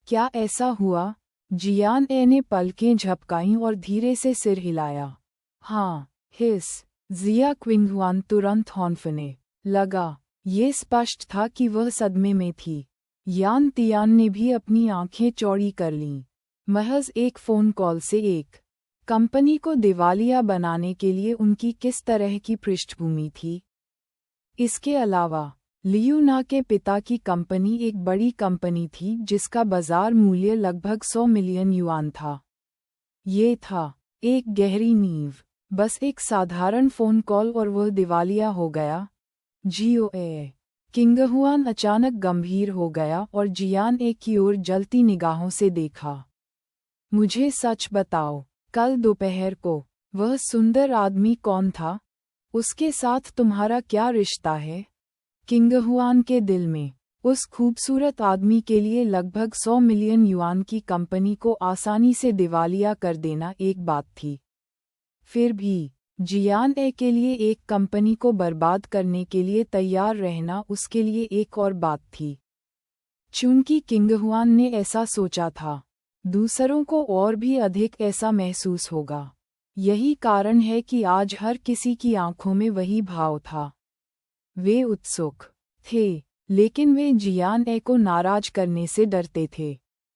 क्या ऐसा हुआ? जियान ए ने पलकें झपकाईं और धीरे से सिर हिलाया। हाँ, हिस। जिया क्विंगहुआन तुरंत हौंफने लगा। ये स्पष्ट था कि वह सदमे में थी। यान तियान ने भी अपनी आंखें चौड़ी कर लीं। महज एक फ़ोन कॉल से एक कंपनी को दिवालिया बनाने के लिए उनकी किस तरह की पृष्ठभूमि थी। इसके अलावा लियू ना के पिता की कंपनी एक बड़ी कंपनी थी जिसका बाजार मूल्य लगभग 100 मिलियन युआन था। ये था एक गहरी नींव। बस एक साधारण फोन कॉल और वह दिवालिया हो गया। जीओए किंगहुआन अचानक गंभीर हो गया और जियान ए की ओर जलती निगाहों से देखा। मुझे सच बताओ, कल दोपहर को वह सुंदर आदमी कौन था? उसके साथ तुम्हारा क्या रिश्ता है? किंगहुआन के दिल में उस खूबसूरत आदमी के लिए लगभग 100 मिलियन युआन की कंपनी को आसानी से दिवालिया कर देना एक बात थी। फिर भी जियान ए के लिए एक कंपनी को बर्बाद करने के लिए तैयार रहना उसके लिए एक और बात थी। चूंकि किंगहुआन ने ऐसा सोचा था, दूसरों को और भी अधिक ऐसा महसूस होगा। यही कारण है कि आज हर किसी की आंखों में वही भाव था। वे उत्सुक थे, लेकिन वे जियान ए को नाराज करने से डरते थे।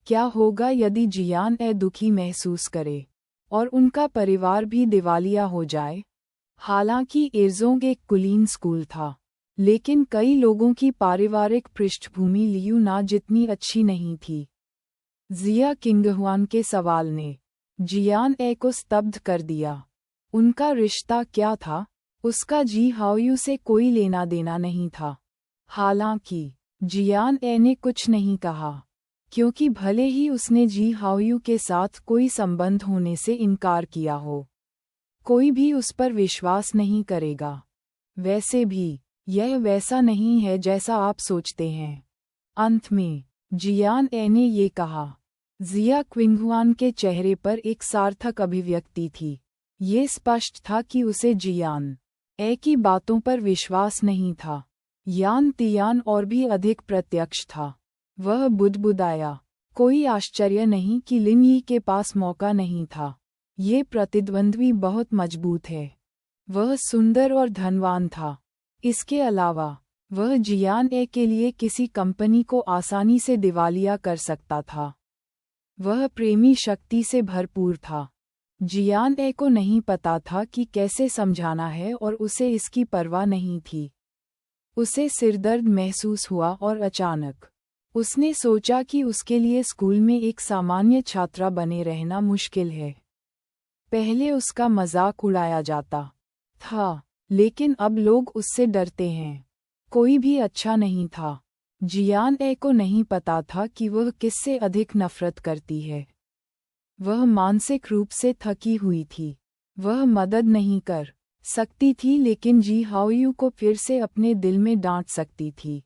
क्या होगा यदि जियान ए दुखी महसूस करे और उनका परिवार भी दिवालिया हो जाए? हालांकि एर्जोंग एक कुलीन स्कूल था, लेकिन कई लोगों की पारिवारिक पृष्ठभूमि लियू ना जितनी अच्छी नहीं थी। जिया किंगहुआन के सवाल ने जियान ए को स्तब्ध कर दिया। उनका रिश्ता क्या था? उसका जी हाओयू से कोई लेना देना नहीं था। हालांकि जियान ए ने कुछ नहीं कहा, क्योंकि भले ही उसने जी हाओयू के साथ कोई संबंध होने से इनकार किया हो, कोई भी उस पर विश्वास नहीं करेगा। वैसे भी यह वैसा नहीं है जैसा आप सोचते हैं। अंत में जियान ए ने ये कहा। जिया क्विंगहुआन के चेहरे पर एक सार्थक अभिव्यक्ति थी। ये स्पष्ट था कि उसे जियान ए की बातों पर विश्वास नहीं था। यान तियान और भी अधिक प्रत्यक्ष था। वह बुदबुदाया, कोई आश्चर्य नहीं कि लिन यी के पास मौका नहीं था। ये प्रतिद्वंद्वी बहुत मजबूत है। वह सुंदर और धनवान था। इसके अलावा वह जियान ए के लिए किसी कंपनी को आसानी से दिवालिया कर सकता था। वह प्रेमी शक्ति से भरपूर था। जियान ए को नहीं पता था कि कैसे समझाना है और उसे इसकी परवाह नहीं थी। उसे सिरदर्द महसूस हुआ और अचानक उसने सोचा कि उसके लिए स्कूल में एक सामान्य छात्रा बने रहना मुश्किल है। पहले उसका मजाक उड़ाया जाता था, लेकिन अब लोग उससे डरते हैं। कोई भी अच्छा नहीं था। जियान ए को नहीं पता था कि वह किससे अधिक नफरत करती है। वह मानसिक रूप से थकी हुई थी। वह मदद नहीं कर सकती थी, लेकिन जी हाओयू को फिर से अपने दिल में डांट सकती थी।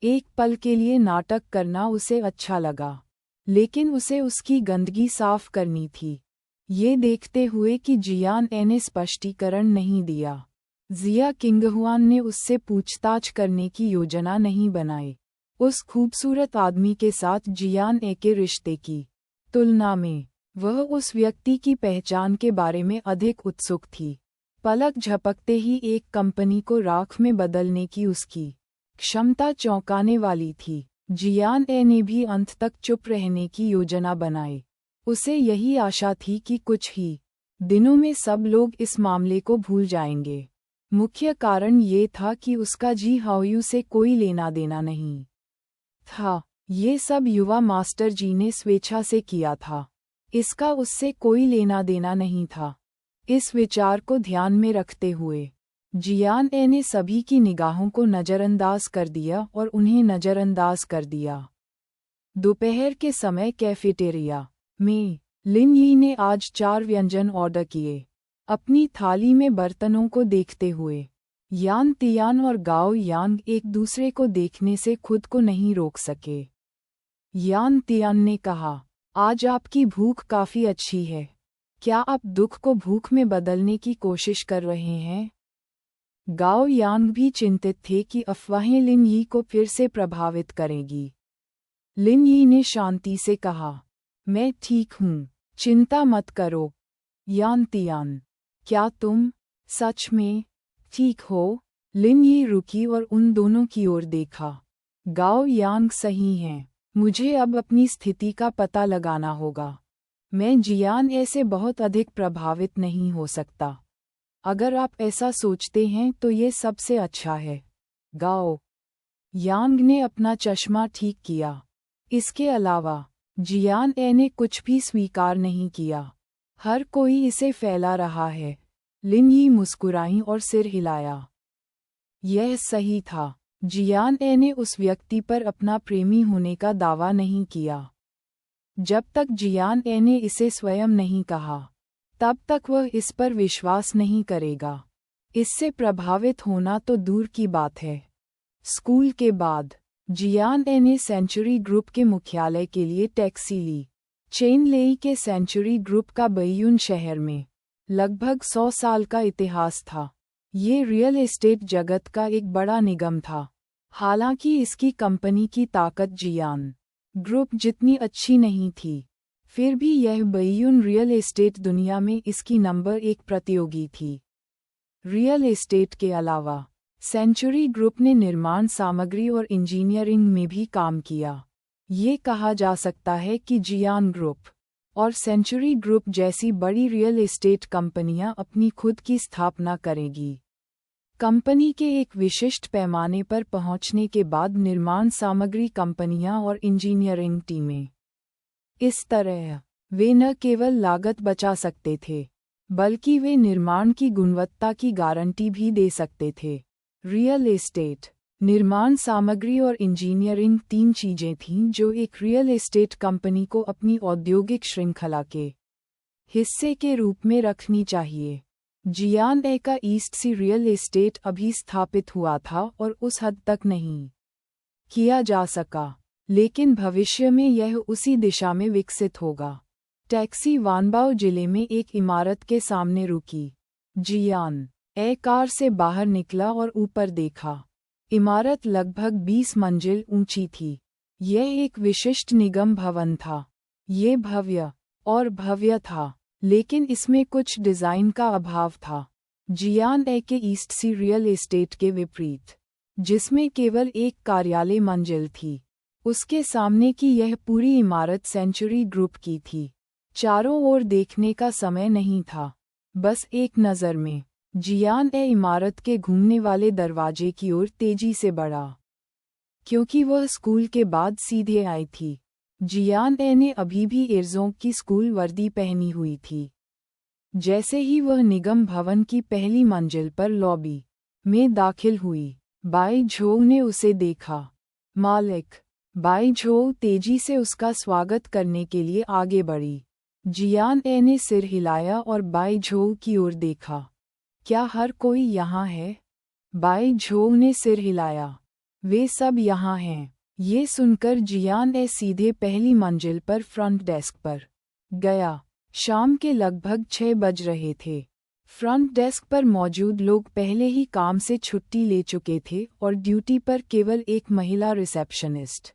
एक पल के लिए नाटक करना उसे अच्छा लगा, लेकिन उसे उसकी गंदगी साफ करनी थी। ये देखते हुए कि जियान ए ने स्पष्टीकरण नहीं दिया, जिया किंगहुआन ने उससे पूछताछ करने की योजना नहीं बनाई। उस खूबसूरत आदमी के साथ जियान ए के रिश्ते की तुलना में वह उस व्यक्ति की पहचान के बारे में अधिक उत्सुक थी। पलक झपकते ही एक कंपनी को राख में बदलने की उसकी क्षमता चौंकाने वाली थी। जियान ए ने भी अंत तक चुप रहने की योजना बनाई। उसे यही आशा थी कि कुछ ही दिनों में सब लोग इस मामले को भूल जाएंगे। मुख्य कारण ये था कि उसका जी हाओयू से कोई लेना देना नहीं था। ये सब युवा मास्टर जी ने स्वेच्छा से किया था। इसका उससे कोई लेना देना नहीं था। इस विचार को ध्यान में रखते हुए जियान ए ने सभी की निगाहों को नज़रअंदाज कर दिया और उन्हें नज़रअंदाज कर दिया। दोपहर के समय कैफेटेरिया में लिन यी ने आज 4 व्यंजन ऑर्डर किए। अपनी थाली में बर्तनों को देखते हुए यान तियान और गाओ यांग एक दूसरे को देखने से खुद को नहीं रोक सके। यान तियान ने कहा, आज आपकी भूख काफ़ी अच्छी है। क्या आप दुख को भूख में बदलने की कोशिश कर रहे हैं? गाओ यांग भी चिंतित थे कि अफवाहें लिन यी को फिर से प्रभावित करेंगी। लिन यी ने शांति से कहा, मैं ठीक हूँ, चिंता मत करो। यान तियान, क्या तुम सच में ठीक हो? लिन यी रुकी और उन दोनों की ओर देखा। गाओ यांग सही हैं, मुझे अब अपनी स्थिति का पता लगाना होगा। मैं जियान ए से बहुत अधिक प्रभावित नहीं हो सकता। अगर आप ऐसा सोचते हैं तो ये सबसे अच्छा है। गाओ यांग ने अपना चश्मा ठीक किया। इसके अलावा जियान ए ने कुछ भी स्वीकार नहीं किया। हर कोई इसे फैला रहा है। लिन यी मुस्कुराई और सिर हिलाया। यह सही था। जियान ए ने उस व्यक्ति पर अपना प्रेमी होने का दावा नहीं किया। जब तक जियान ए ने इसे स्वयं नहीं कहा, तब तक वह इस पर विश्वास नहीं करेगा। इससे प्रभावित होना तो दूर की बात है। स्कूल के बाद जियान ए ने सेंचुरी ग्रुप के मुख्यालय के लिए टैक्सी ली। चेन लेई के सेंचुरी ग्रुप का बैयून शहर में लगभग 100 साल का इतिहास था। ये रियल एस्टेट जगत का एक बड़ा निगम था। हालांकि इसकी कंपनी की ताकत जियान ग्रुप जितनी अच्छी नहीं थी, फिर भी यह बैयून रियल एस्टेट दुनिया में इसकी नंबर 1 प्रतियोगी थी। रियल एस्टेट के अलावा सेंचुरी ग्रुप ने निर्माण सामग्री और इंजीनियरिंग में भी काम किया। ये कहा जा सकता है कि जियान ग्रुप और सेंचुरी ग्रुप जैसी बड़ी रियल एस्टेट कंपनियां अपनी खुद की स्थापना करेंगी। कंपनी के एक विशिष्ट पैमाने पर पहुंचने के बाद निर्माण सामग्री कंपनियां और इंजीनियरिंग टीमें इस तरह वे न केवल लागत बचा सकते थे, बल्कि वे निर्माण की गुणवत्ता की गारंटी भी दे सकते थे। रियल एस्टेट, निर्माण सामग्री और इंजीनियरिंग 3 चीजें थीं जो एक रियल एस्टेट कंपनी को अपनी औद्योगिक श्रृंखला के हिस्से के रूप में रखनी चाहिए। जियान ए का ईस्ट सी रियल एस्टेट अभी स्थापित हुआ था और उस हद तक नहीं किया जा सका, लेकिन भविष्य में यह उसी दिशा में विकसित होगा। टैक्सी वानबाओ जिले में एक इमारत के सामने रुकी। जियान ए कार से बाहर निकला और ऊपर देखा। इमारत लगभग 20 मंजिल ऊंची थी। यह एक विशिष्ट निगम भवन था। ये भव्य और भव्य था, लेकिन इसमें कुछ डिज़ाइन का अभाव था। जियान ए के ईस्ट सी रियल एस्टेट के विपरीत, जिसमें केवल एक कार्यालय मंजिल थी, उसके सामने की यह पूरी इमारत सेंचुरी ग्रुप की थी। चारों ओर देखने का समय नहीं था। बस एक नज़र में जियान ए इमारत के घूमने वाले दरवाजे की ओर तेजी से बढ़ा। क्योंकि वह स्कूल के बाद सीधे आई थी, जियान ए ने अभी भी एयरजोंग की स्कूल वर्दी पहनी हुई थी। जैसे ही वह निगम भवन की पहली मंजिल पर लॉबी में दाखिल हुई, बाई झोउ ने उसे देखा। मालिक! बाई झोउ तेजी से उसका स्वागत करने के लिए आगे बढ़ी। जियान ए ने सिर हिलाया और बाई झोउ की ओर देखा। क्या हर कोई यहाँ है? बाई झोउ ने सिर हिलाया। वे सब यहाँ हैं। ये सुनकर जियान ए सीधे पहली मंजिल पर फ्रंट डेस्क पर गया। शाम के लगभग 6 बज रहे थे। फ्रंट डेस्क पर मौजूद लोग पहले ही काम से छुट्टी ले चुके थे और ड्यूटी पर केवल एक महिला रिसेप्शनिस्ट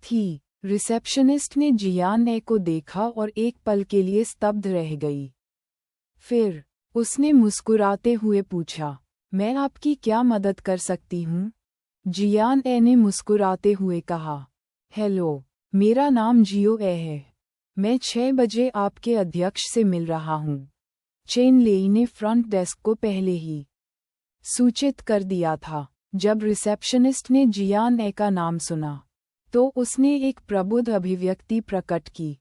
थी। रिसेप्शनिस्ट ने जियान ए को देखा और एक पल के लिए स्तब्ध रह गई। फिर उसने मुस्कुराते हुए पूछा, मैं आपकी क्या मदद कर सकती हूँ? जियान ए ने मुस्कुराते हुए कहा, हेलो, मेरा नाम जियो ए है। मैं 6 बजे आपके अध्यक्ष से मिल रहा हूँ। चेन लेई ने फ्रंट डेस्क को पहले ही सूचित कर दिया था। जब रिसेप्शनिस्ट ने जियान ए का नाम सुना, तो उसने एक प्रबुद्ध अभिव्यक्ति प्रकट की।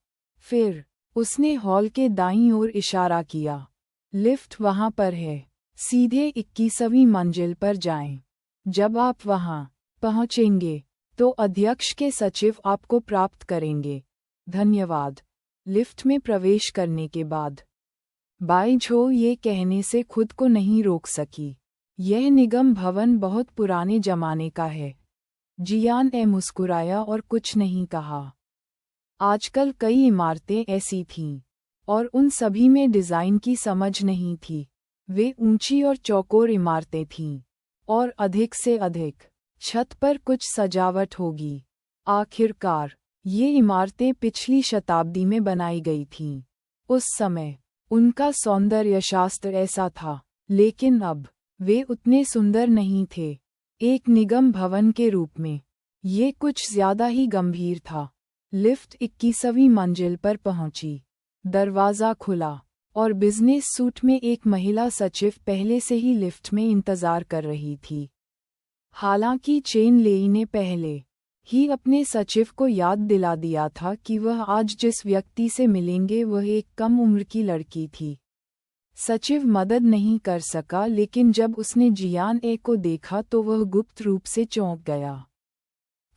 फिर उसने हॉल के दाईं ओर इशारा किया। लिफ्ट वहाँ पर है। सीधे 21वीं मंजिल पर जाएं। जब आप वहाँ पहुँचेंगे, तो अध्यक्ष के सचिव आपको प्राप्त करेंगे। धन्यवाद। लिफ्ट में प्रवेश करने के बाद बाई झोउ ये कहने से खुद को नहीं रोक सकी, यह निगम भवन बहुत पुराने जमाने का है। जियान ए मुस्कुराया और कुछ नहीं कहा। आजकल कई इमारतें ऐसी थीं, और उन सभी में डिज़ाइन की समझ नहीं थी। वे ऊंची और चौकोर इमारतें थीं, और अधिक से अधिक छत पर कुछ सजावट होगी। आखिरकार ये इमारतें पिछली शताब्दी में बनाई गई थीं। उस समय उनका सौंदर्य शास्त्र ऐसा था, लेकिन अब वे उतने सुंदर नहीं थे। एक निगम भवन के रूप में ये कुछ ज्यादा ही गंभीर था। लिफ्ट 21वीं मंजिल पर पहुंची। दरवाज़ा खुला और बिजनेस सूट में एक महिला सचिव पहले से ही लिफ्ट में इंतजार कर रही थी। हालांकि चेन लेई ने पहले ही अपने सचिव को याद दिला दिया था कि वह आज जिस व्यक्ति से मिलेंगे वह एक कम उम्र की लड़की थी। सचिव मदद नहीं कर सका, लेकिन जब उसने जियान ए को देखा तो वह गुप्त रूप से चौंक गया।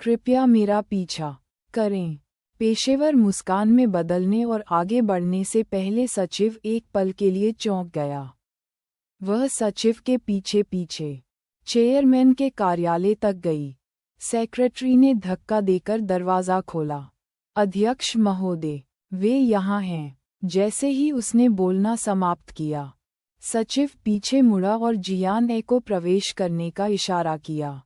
कृपया मेरा पीछा करें। पेशेवर मुस्कान में बदलने और आगे बढ़ने से पहले सचिव एक पल के लिए चौंक गया। वह सचिव के पीछे पीछे चेयरमैन के कार्यालय तक गई। सेक्रेटरी ने धक्का देकर दरवाज़ा खोला। अध्यक्ष महोदय, वे यहाँ हैं। जैसे ही उसने बोलना समाप्त किया, सचिव पीछे मुड़ा और जियान ए को प्रवेश करने का इशारा किया।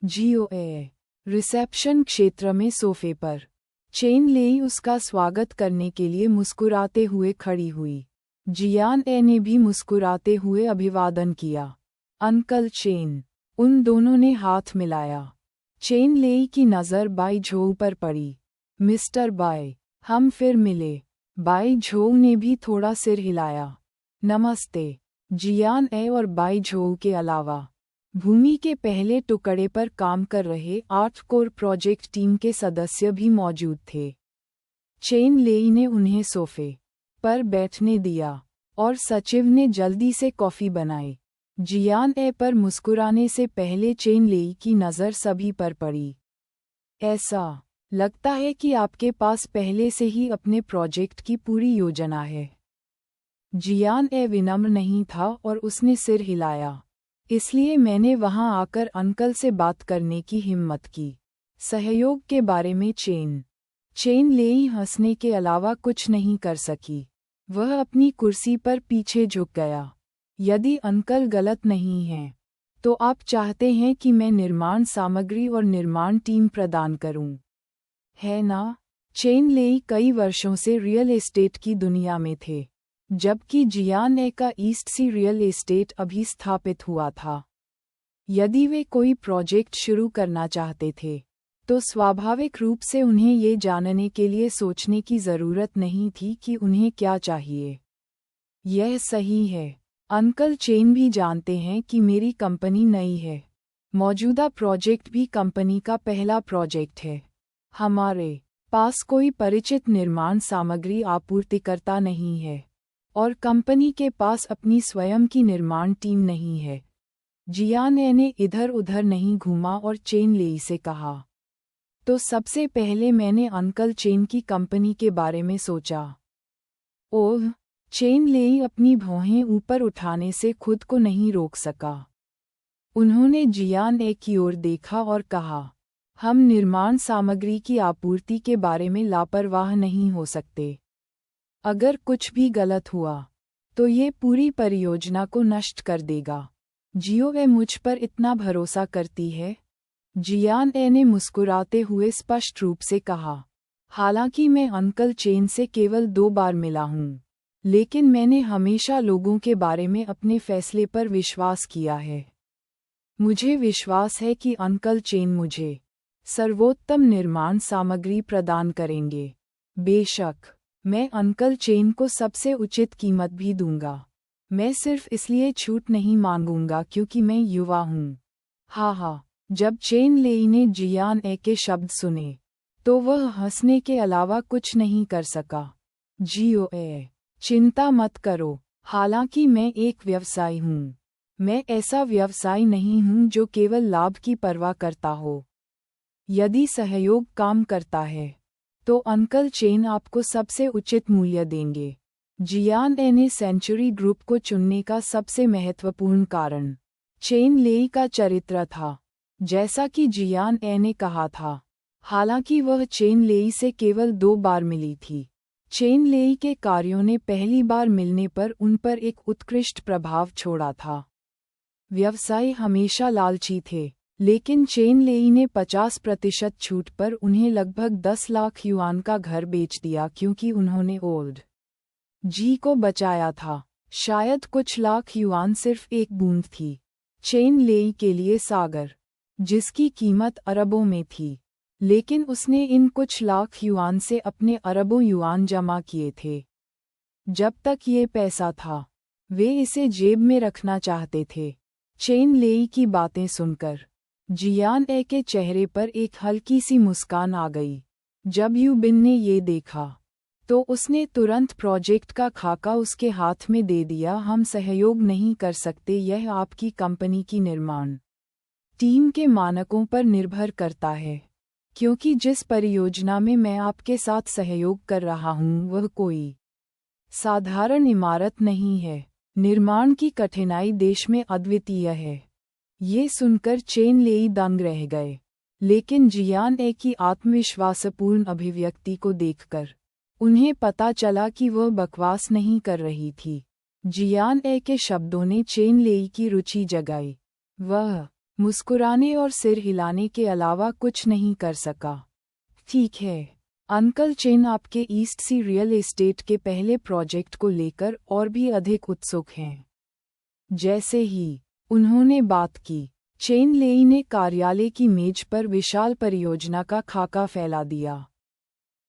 जीओए रिसेप्शन क्षेत्र में सोफे पर चेन लेई उसका स्वागत करने के लिए मुस्कुराते हुए खड़ी हुई। जियान ए ने भी मुस्कुराते हुए अभिवादन किया। Uncle chain. उन दोनों ने हाथ मिलाया। चेन लेई की नज़र बाई झोउ पर पड़ी। मिस्टर बाई, हम फिर मिले। बाई झोउ ने भी थोड़ा सिर हिलाया। नमस्ते। जियान ए और बाई झोउ के अलावा भूमि के पहले टुकड़े पर काम कर रहे 8 कोर प्रोजेक्ट टीम के सदस्य भी मौजूद थे। चेन लेई ने उन्हें सोफे पर बैठने दिया और सचिव ने जल्दी से कॉफ़ी बनाई। जियान ए पर मुस्कुराने से पहले चेन लेई की नज़र सभी पर पड़ी। ऐसा लगता है कि आपके पास पहले से ही अपने प्रोजेक्ट की पूरी योजना है। जियान ए विनम्र नहीं था और उसने सिर हिलाया। इसलिए मैंने वहां आकर अंकल से बात करने की हिम्मत की। सहयोग के बारे में चेन लेई हंसने के अलावा कुछ नहीं कर सकी। वह अपनी कुर्सी पर पीछे झुक गया। यदि अंकल गलत नहीं हैं, तो आप चाहते हैं कि मैं निर्माण सामग्री और निर्माण टीम प्रदान करूं, है ना? चेन लेई कई वर्षों से रियल एस्टेट की दुनिया में थे, जबकि जियान ए का ईस्ट सी रियल एस्टेट अभी स्थापित हुआ था। यदि वे कोई प्रोजेक्ट शुरू करना चाहते थे, तो स्वाभाविक रूप से उन्हें ये जानने के लिए सोचने की ज़रूरत नहीं थी कि उन्हें क्या चाहिए। यह सही है। अंकल चेन भी जानते हैं कि मेरी कंपनी नई है। मौजूदा प्रोजेक्ट भी कंपनी का पहला प्रोजेक्ट है। हमारे पास कोई परिचित निर्माण सामग्री आपूर्तिकर्ता नहीं है और कंपनी के पास अपनी स्वयं की निर्माण टीम नहीं है। जियान ए ने इधर उधर नहीं घूमा और चेन लेई से कहा, तो सबसे पहले मैंने अंकल चेन की कंपनी के बारे में सोचा। ओह! चेन लेई अपनी भौहें ऊपर उठाने से खुद को नहीं रोक सका। उन्होंने जियान ए की ओर देखा और कहा, हम निर्माण सामग्री की आपूर्ति के बारे में लापरवाह नहीं हो सकते। अगर कुछ भी गलत हुआ, तो ये पूरी परियोजना को नष्ट कर देगा। जियो ए मुझ पर इतना भरोसा करती है? जियान ए ने मुस्कुराते हुए स्पष्ट रूप से कहा, हालांकि मैं अंकल चेन से केवल 2 बार मिला हूँ, लेकिन मैंने हमेशा लोगों के बारे में अपने फैसले पर विश्वास किया है। मुझे विश्वास है कि अंकल चेन मुझे सर्वोत्तम निर्माण सामग्री प्रदान करेंगे। बेशक, मैं अंकल चेन को सबसे उचित कीमत भी दूंगा। मैं सिर्फ इसलिए छूट नहीं मांगूंगा क्योंकि मैं युवा हूँ। हा। जब चेन लेई ने जियान ए के शब्द सुने, तो वह हंसने के अलावा कुछ नहीं कर सका। जियो ए, चिंता मत करो। हालांकि मैं एक व्यवसायी हूँ, मैं ऐसा व्यवसायी नहीं हूँ जो केवल लाभ की परवाह करता हो। यदि सहयोग काम करता है, तो अंकल चेन आपको सबसे उचित मूल्य देंगे। जियान ए ने सेंचुरी ग्रुप को चुनने का सबसे महत्वपूर्ण कारण चेन लेई का चरित्र था, जैसा कि जियान ए ने कहा था। हालांकि वह चेन लेई से केवल 2 बार मिली थी, चेन लेई के कार्यों ने पहली बार मिलने पर उन पर एक उत्कृष्ट प्रभाव छोड़ा था। व्यवसायी हमेशा लालची थे, लेकिन चेन लेई ने 50% छूट पर उन्हें लगभग 10 लाख युआन का घर बेच दिया क्योंकि उन्होंने ओल्ड जी को बचाया था। शायद कुछ लाख युआन सिर्फ एक बूंद थी चेन लेई के लिए सागर, जिसकी कीमत अरबों में थी, लेकिन उसने इन कुछ लाख युआन से अपने अरबों युआन जमा किए थे। जब तक ये पैसा था वे इसे जेब में रखना चाहते थे। चेन लेई की बातें सुनकर जियान ए के चेहरे पर एक हल्की सी मुस्कान आ गई। जब यू बिन ने ये देखा तो उसने तुरंत प्रोजेक्ट का खाका उसके हाथ में दे दिया। हम सहयोग नहीं कर सकते, यह आपकी कंपनी की निर्माण टीम के मानकों पर निर्भर करता है, क्योंकि जिस परियोजना में मैं आपके साथ सहयोग कर रहा हूँ वह कोई साधारण इमारत नहीं है। निर्माण की कठिनाई देश में अद्वितीय है। ये सुनकर चेन लेई दंग रह गए, लेकिन जियान ए की आत्मविश्वासपूर्ण अभिव्यक्ति को देखकर उन्हें पता चला कि वह बकवास नहीं कर रही थी। जियान ए के शब्दों ने चेन लेई की रुचि जगाई। वह मुस्कुराने और सिर हिलाने के अलावा कुछ नहीं कर सका। ठीक है अंकल चेन आपके ईस्ट सी रियल एस्टेट के पहले प्रोजेक्ट को लेकर और भी अधिक उत्सुक हैं। जैसे ही उन्होंने बात की, चेन लेई ने कार्यालय की मेज पर विशाल परियोजना का खाका फैला दिया।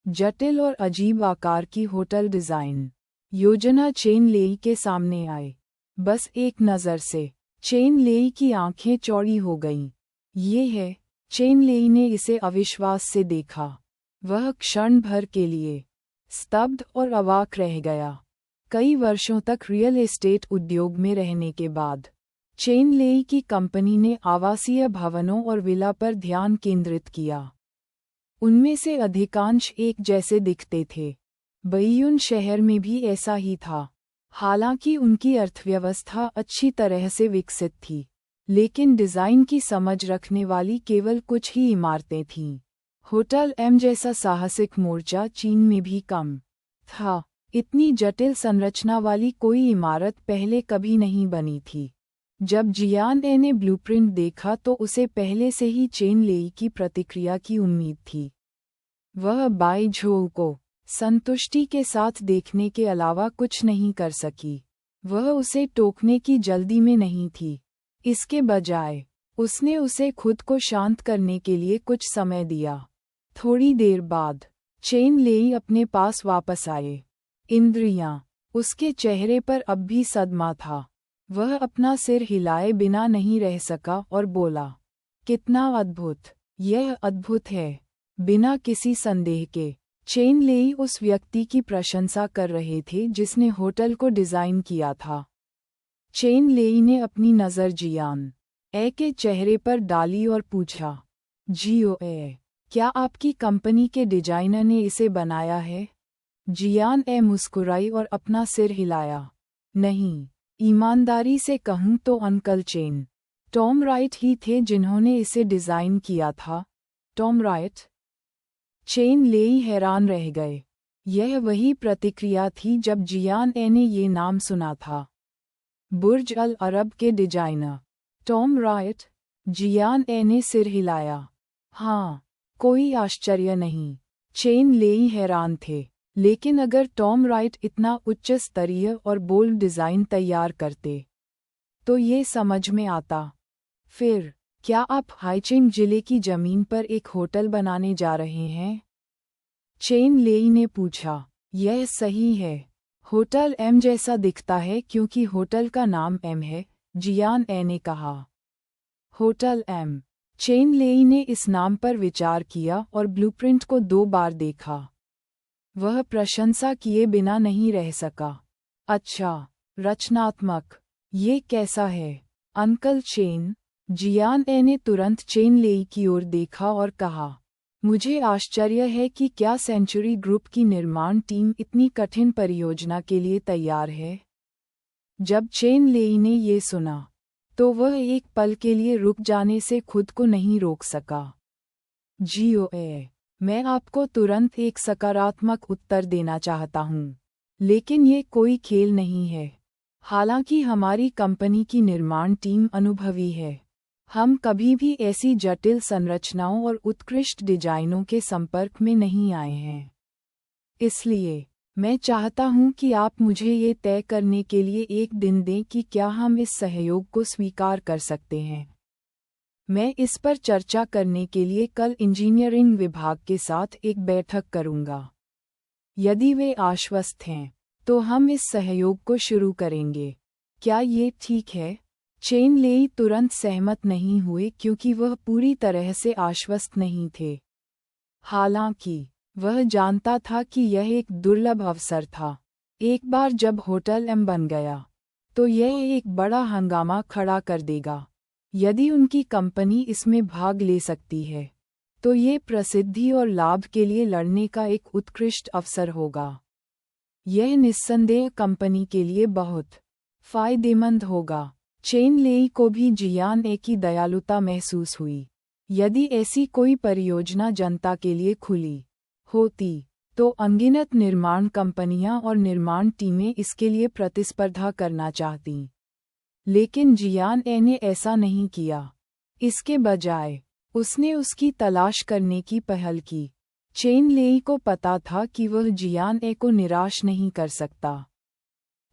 जटिल और अजीब आकार की होटल डिजाइन योजना चेन लेई के सामने आए। बस एक नज़र से चेन लेई की आंखें चौड़ी हो गईं। ये है, चेन लेई ने इसे अविश्वास से देखा। वह क्षण भर के लिए स्तब्ध और अवाक रह गया। कई वर्षों तक रियल एस्टेट उद्योग में रहने के बाद चेन लेई की कंपनी ने आवासीय भवनों और विला पर ध्यान केंद्रित किया। उनमें से अधिकांश एक जैसे दिखते थे। बैयून शहर में भी ऐसा ही था। हालांकि उनकी अर्थव्यवस्था अच्छी तरह से विकसित थी, लेकिन डिज़ाइन की समझ रखने वाली केवल कुछ ही इमारतें थीं। होटल एम जैसा साहसिक मोर्चा चीन में भी कम था। इतनी जटिल संरचना वाली कोई इमारत पहले कभी नहीं बनी थी। जब जियान ए ने ब्लूप्रिंट देखा तो उसे पहले से ही चेन लेई की प्रतिक्रिया की उम्मीद थी। वह बाई झोउ को संतुष्टि के साथ देखने के अलावा कुछ नहीं कर सकी। वह उसे टोकने की जल्दी में नहीं थी। इसके बजाय उसने उसे खुद को शांत करने के लिए कुछ समय दिया। थोड़ी देर बाद चेन लेई अपने पास वापस आए। इंद्रियां उसके चेहरे पर अब भी सदमा था। वह अपना सिर हिलाए बिना नहीं रह सका और बोला, कितना अद्भुत! यह अद्भुत है। बिना किसी संदेह के चेन लेई उस व्यक्ति की प्रशंसा कर रहे थे जिसने होटल को डिज़ाइन किया था। चेन लेई ने अपनी नज़र जियान ए के चेहरे पर डाली और पूछा, जियो ए, क्या आपकी कंपनी के डिजाइनर ने इसे बनाया है? जियान ए मुस्कुराई और अपना सिर हिलाया। नहीं, ईमानदारी से कहूँ तो अंकल चेन, टॉम राइट ही थे जिन्होंने इसे डिज़ाइन किया था। Tom right? चेन लेई हैरान रह गए। यह वही प्रतिक्रिया थी जब जियान ए ने ये नाम सुना था। बुर्ज अल अरब के डिजाइनर टॉम राइट? जियान ए ने सिर हिलाया। हाँ, कोई आश्चर्य नहीं। चेन लेई हैरान थे, लेकिन अगर टॉम राइट इतना उच्च स्तरीय और बोल्ड डिज़ाइन तैयार करते तो ये समझ में आता। फिर क्या आप हाइचिंग जिले की जमीन पर एक होटल बनाने जा रहे हैं? चेन लेई ने पूछा। यह सही है। होटल एम जैसा दिखता है क्योंकि होटल का नाम एम है, जियान ए ने कहा। Hotel M. चेन लेई ने इस नाम पर विचार किया और ब्लूप्रिंट को 2 बार देखा। वह प्रशंसा किए बिना नहीं रह सका। अच्छा, रचनात्मक। ये कैसा है, अंकल चेन? जियान ए ने तुरंत चेन लेई की ओर देखा और कहा, मुझे आश्चर्य है कि क्या सेंचुरी ग्रुप की निर्माण टीम इतनी कठिन परियोजना के लिए तैयार है। जब चेन लेई ने ये सुना तो वह एक पल के लिए रुक जाने से खुद को नहीं रोक सका। जियो ए, मैं आपको तुरंत एक सकारात्मक उत्तर देना चाहता हूँ, लेकिन ये कोई खेल नहीं है। हालांकि हमारी कंपनी की निर्माण टीम अनुभवी है, हम कभी भी ऐसी जटिल संरचनाओं और उत्कृष्ट डिजाइनों के संपर्क में नहीं आए हैं। इसलिए मैं चाहता हूं कि आप मुझे ये तय करने के लिए एक दिन दें कि क्या हम इस सहयोग को स्वीकार कर सकते हैं। मैं इस पर चर्चा करने के लिए कल इंजीनियरिंग विभाग के साथ एक बैठक करूंगा। यदि वे आश्वस्त हैं तो हम इस सहयोग को शुरू करेंगे। क्या ये ठीक है? चेन लेई तुरंत सहमत नहीं हुए क्योंकि वह पूरी तरह से आश्वस्त नहीं थे। हालांकि वह जानता था कि यह एक दुर्लभ अवसर था। एक बार जब होटल एम बन गया, तो यह एक बड़ा हंगामा खड़ा कर देगा। यदि उनकी कंपनी इसमें भाग ले सकती है, तो ये प्रसिद्धि और लाभ के लिए लड़ने का एक उत्कृष्ट अवसर होगा। यह निस्संदेह कंपनी के लिए बहुत फायदेमंद होगा। चेन लेई को भी जियान ए की दयालुता महसूस हुई। यदि ऐसी कोई परियोजना जनता के लिए खुली होती, तो अनगिनत निर्माण कंपनियां और निर्माण टीमें इसके लिए प्रतिस्पर्धा करना चाहतीं। लेकिन जियान ए ने ऐसा नहीं किया। इसके बजाय उसने उसकी तलाश करने की पहल की। चेन लेई को पता था कि वह जियान ए को निराश नहीं कर सकता।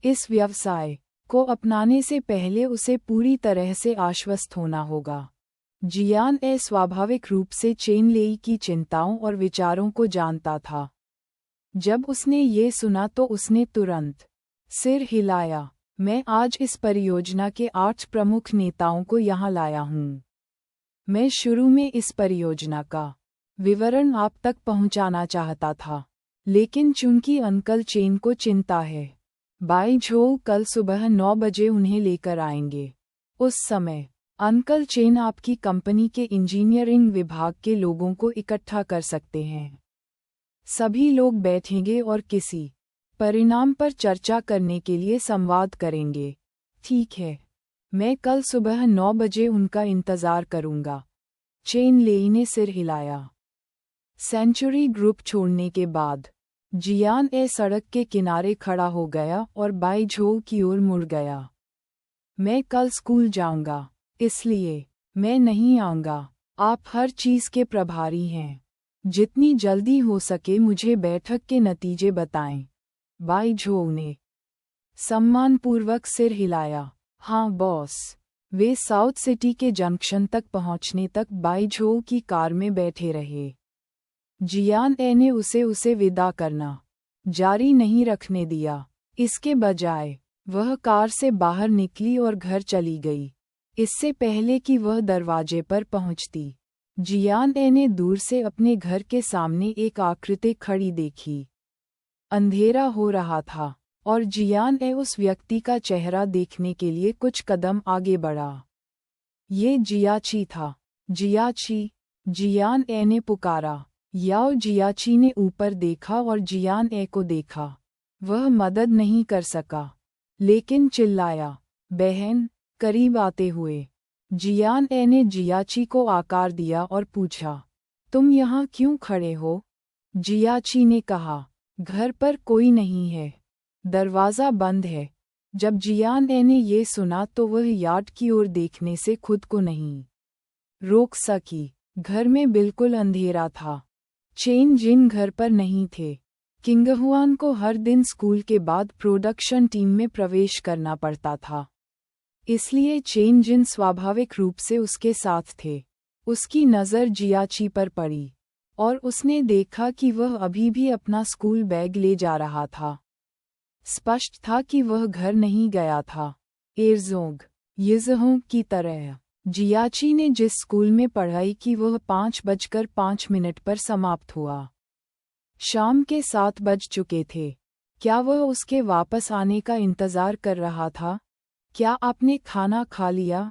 इस व्यवसाय को अपनाने से पहले उसे पूरी तरह से आश्वस्त होना होगा। जियान ए स्वाभाविक रूप से चेन लेई की चिंताओं और विचारों को जानता था। जब उसने ये सुना तो उसने तुरंत सिर हिलाया। मैं आज इस परियोजना के 8 प्रमुख नेताओं को यहाँ लाया हूँ। मैं शुरू में इस परियोजना का विवरण आप तक पहुँचाना चाहता था, लेकिन चूंकि अंकल चेन को चिंता है, बाई झोउ कल सुबह 9 बजे उन्हें लेकर आएंगे। उस समय अंकल चेन आपकी कंपनी के इंजीनियरिंग विभाग के लोगों को इकट्ठा कर सकते हैं। सभी लोग बैठेंगे और किसी परिणाम पर चर्चा करने के लिए संवाद करेंगे। ठीक है, मैं कल सुबह 9 बजे उनका इंतज़ार करूंगा। चेन लेई ने सिर हिलाया। सेंचुरी ग्रुप छोड़ने के बाद जियान ए सड़क के किनारे खड़ा हो गया और बाई झोउ की ओर मुड़ गया। मैं कल स्कूल जाऊंगा, इसलिए मैं नहीं आऊंगा। आप हर चीज़ के प्रभारी हैं। जितनी जल्दी हो सके मुझे बैठक के नतीजे बताएं। बाई झोउ ने सम्मानपूर्वक सिर हिलाया। हाँ बॉस। वे साउथ सिटी के जंक्शन तक पहुंचने तक बाई झोउ की कार में बैठे रहे। जियान ए ने उसे विदा करना जारी नहीं रखने दिया। इसके बजाय वह कार से बाहर निकली और घर चली गई, इससे पहले कि वह दरवाजे पर पहुंचती। जियान ए ने दूर से अपने घर के सामने एक आकृति खड़ी देखी। अंधेरा हो रहा था और जियान ए उस व्यक्ति का चेहरा देखने के लिए कुछ कदम आगे बढ़ा। ये जियाची था। जियाची, जियान ए ने पुकारा। याओ जियाची ने ऊपर देखा और जियान ए को देखा। वह मदद नहीं कर सका, लेकिन चिल्लाया, बहन, करीब आते हुए। जियान ए ने जियाची को आकार दिया और पूछा, तुम यहाँ क्यों खड़े हो? जियाची ने कहा, घर पर कोई नहीं है, दरवाज़ा बंद है। जब जियान ए ने ये सुना तो वह यार्ड की ओर देखने से खुद को नहीं रोक सकी। घर में बिल्कुल अंधेरा था। चेन जिन घर पर नहीं थे। किंगहुआन को हर दिन स्कूल के बाद प्रोडक्शन टीम में प्रवेश करना पड़ता था, इसलिए चेन जिन स्वाभाविक रूप से उसके साथ थे। उसकी नज़र जियाची पर पड़ी और उसने देखा कि वह अभी भी अपना स्कूल बैग ले जा रहा था। स्पष्ट था कि वह घर नहीं गया था। एरजोंग यिज़होंग की तरह जियाची ने जिस स्कूल में पढ़ाई की वह 5:05 पर समाप्त हुआ। शाम के 7 बज चुके थे। क्या वह उसके वापस आने का इंतज़ार कर रहा था? क्या आपने खाना खा लिया?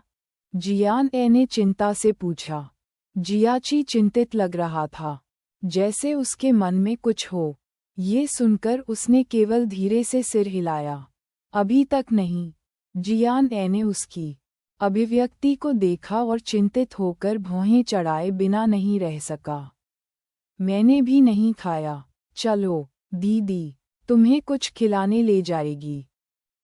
जियान ए ने चिंता से पूछा। जियाची चिंतित लग रहा था, जैसे उसके मन में कुछ हो। ये सुनकर उसने केवल धीरे से सिर हिलाया। अभी तक नहीं। जियान ए ने उसकी अभिव्यक्ति को देखा और चिंतित होकर भौहें चढ़ाए बिना नहीं रह सका। मैंने भी नहीं खाया। चलो, दीदी तुम्हें कुछ खिलाने ले जाएगी।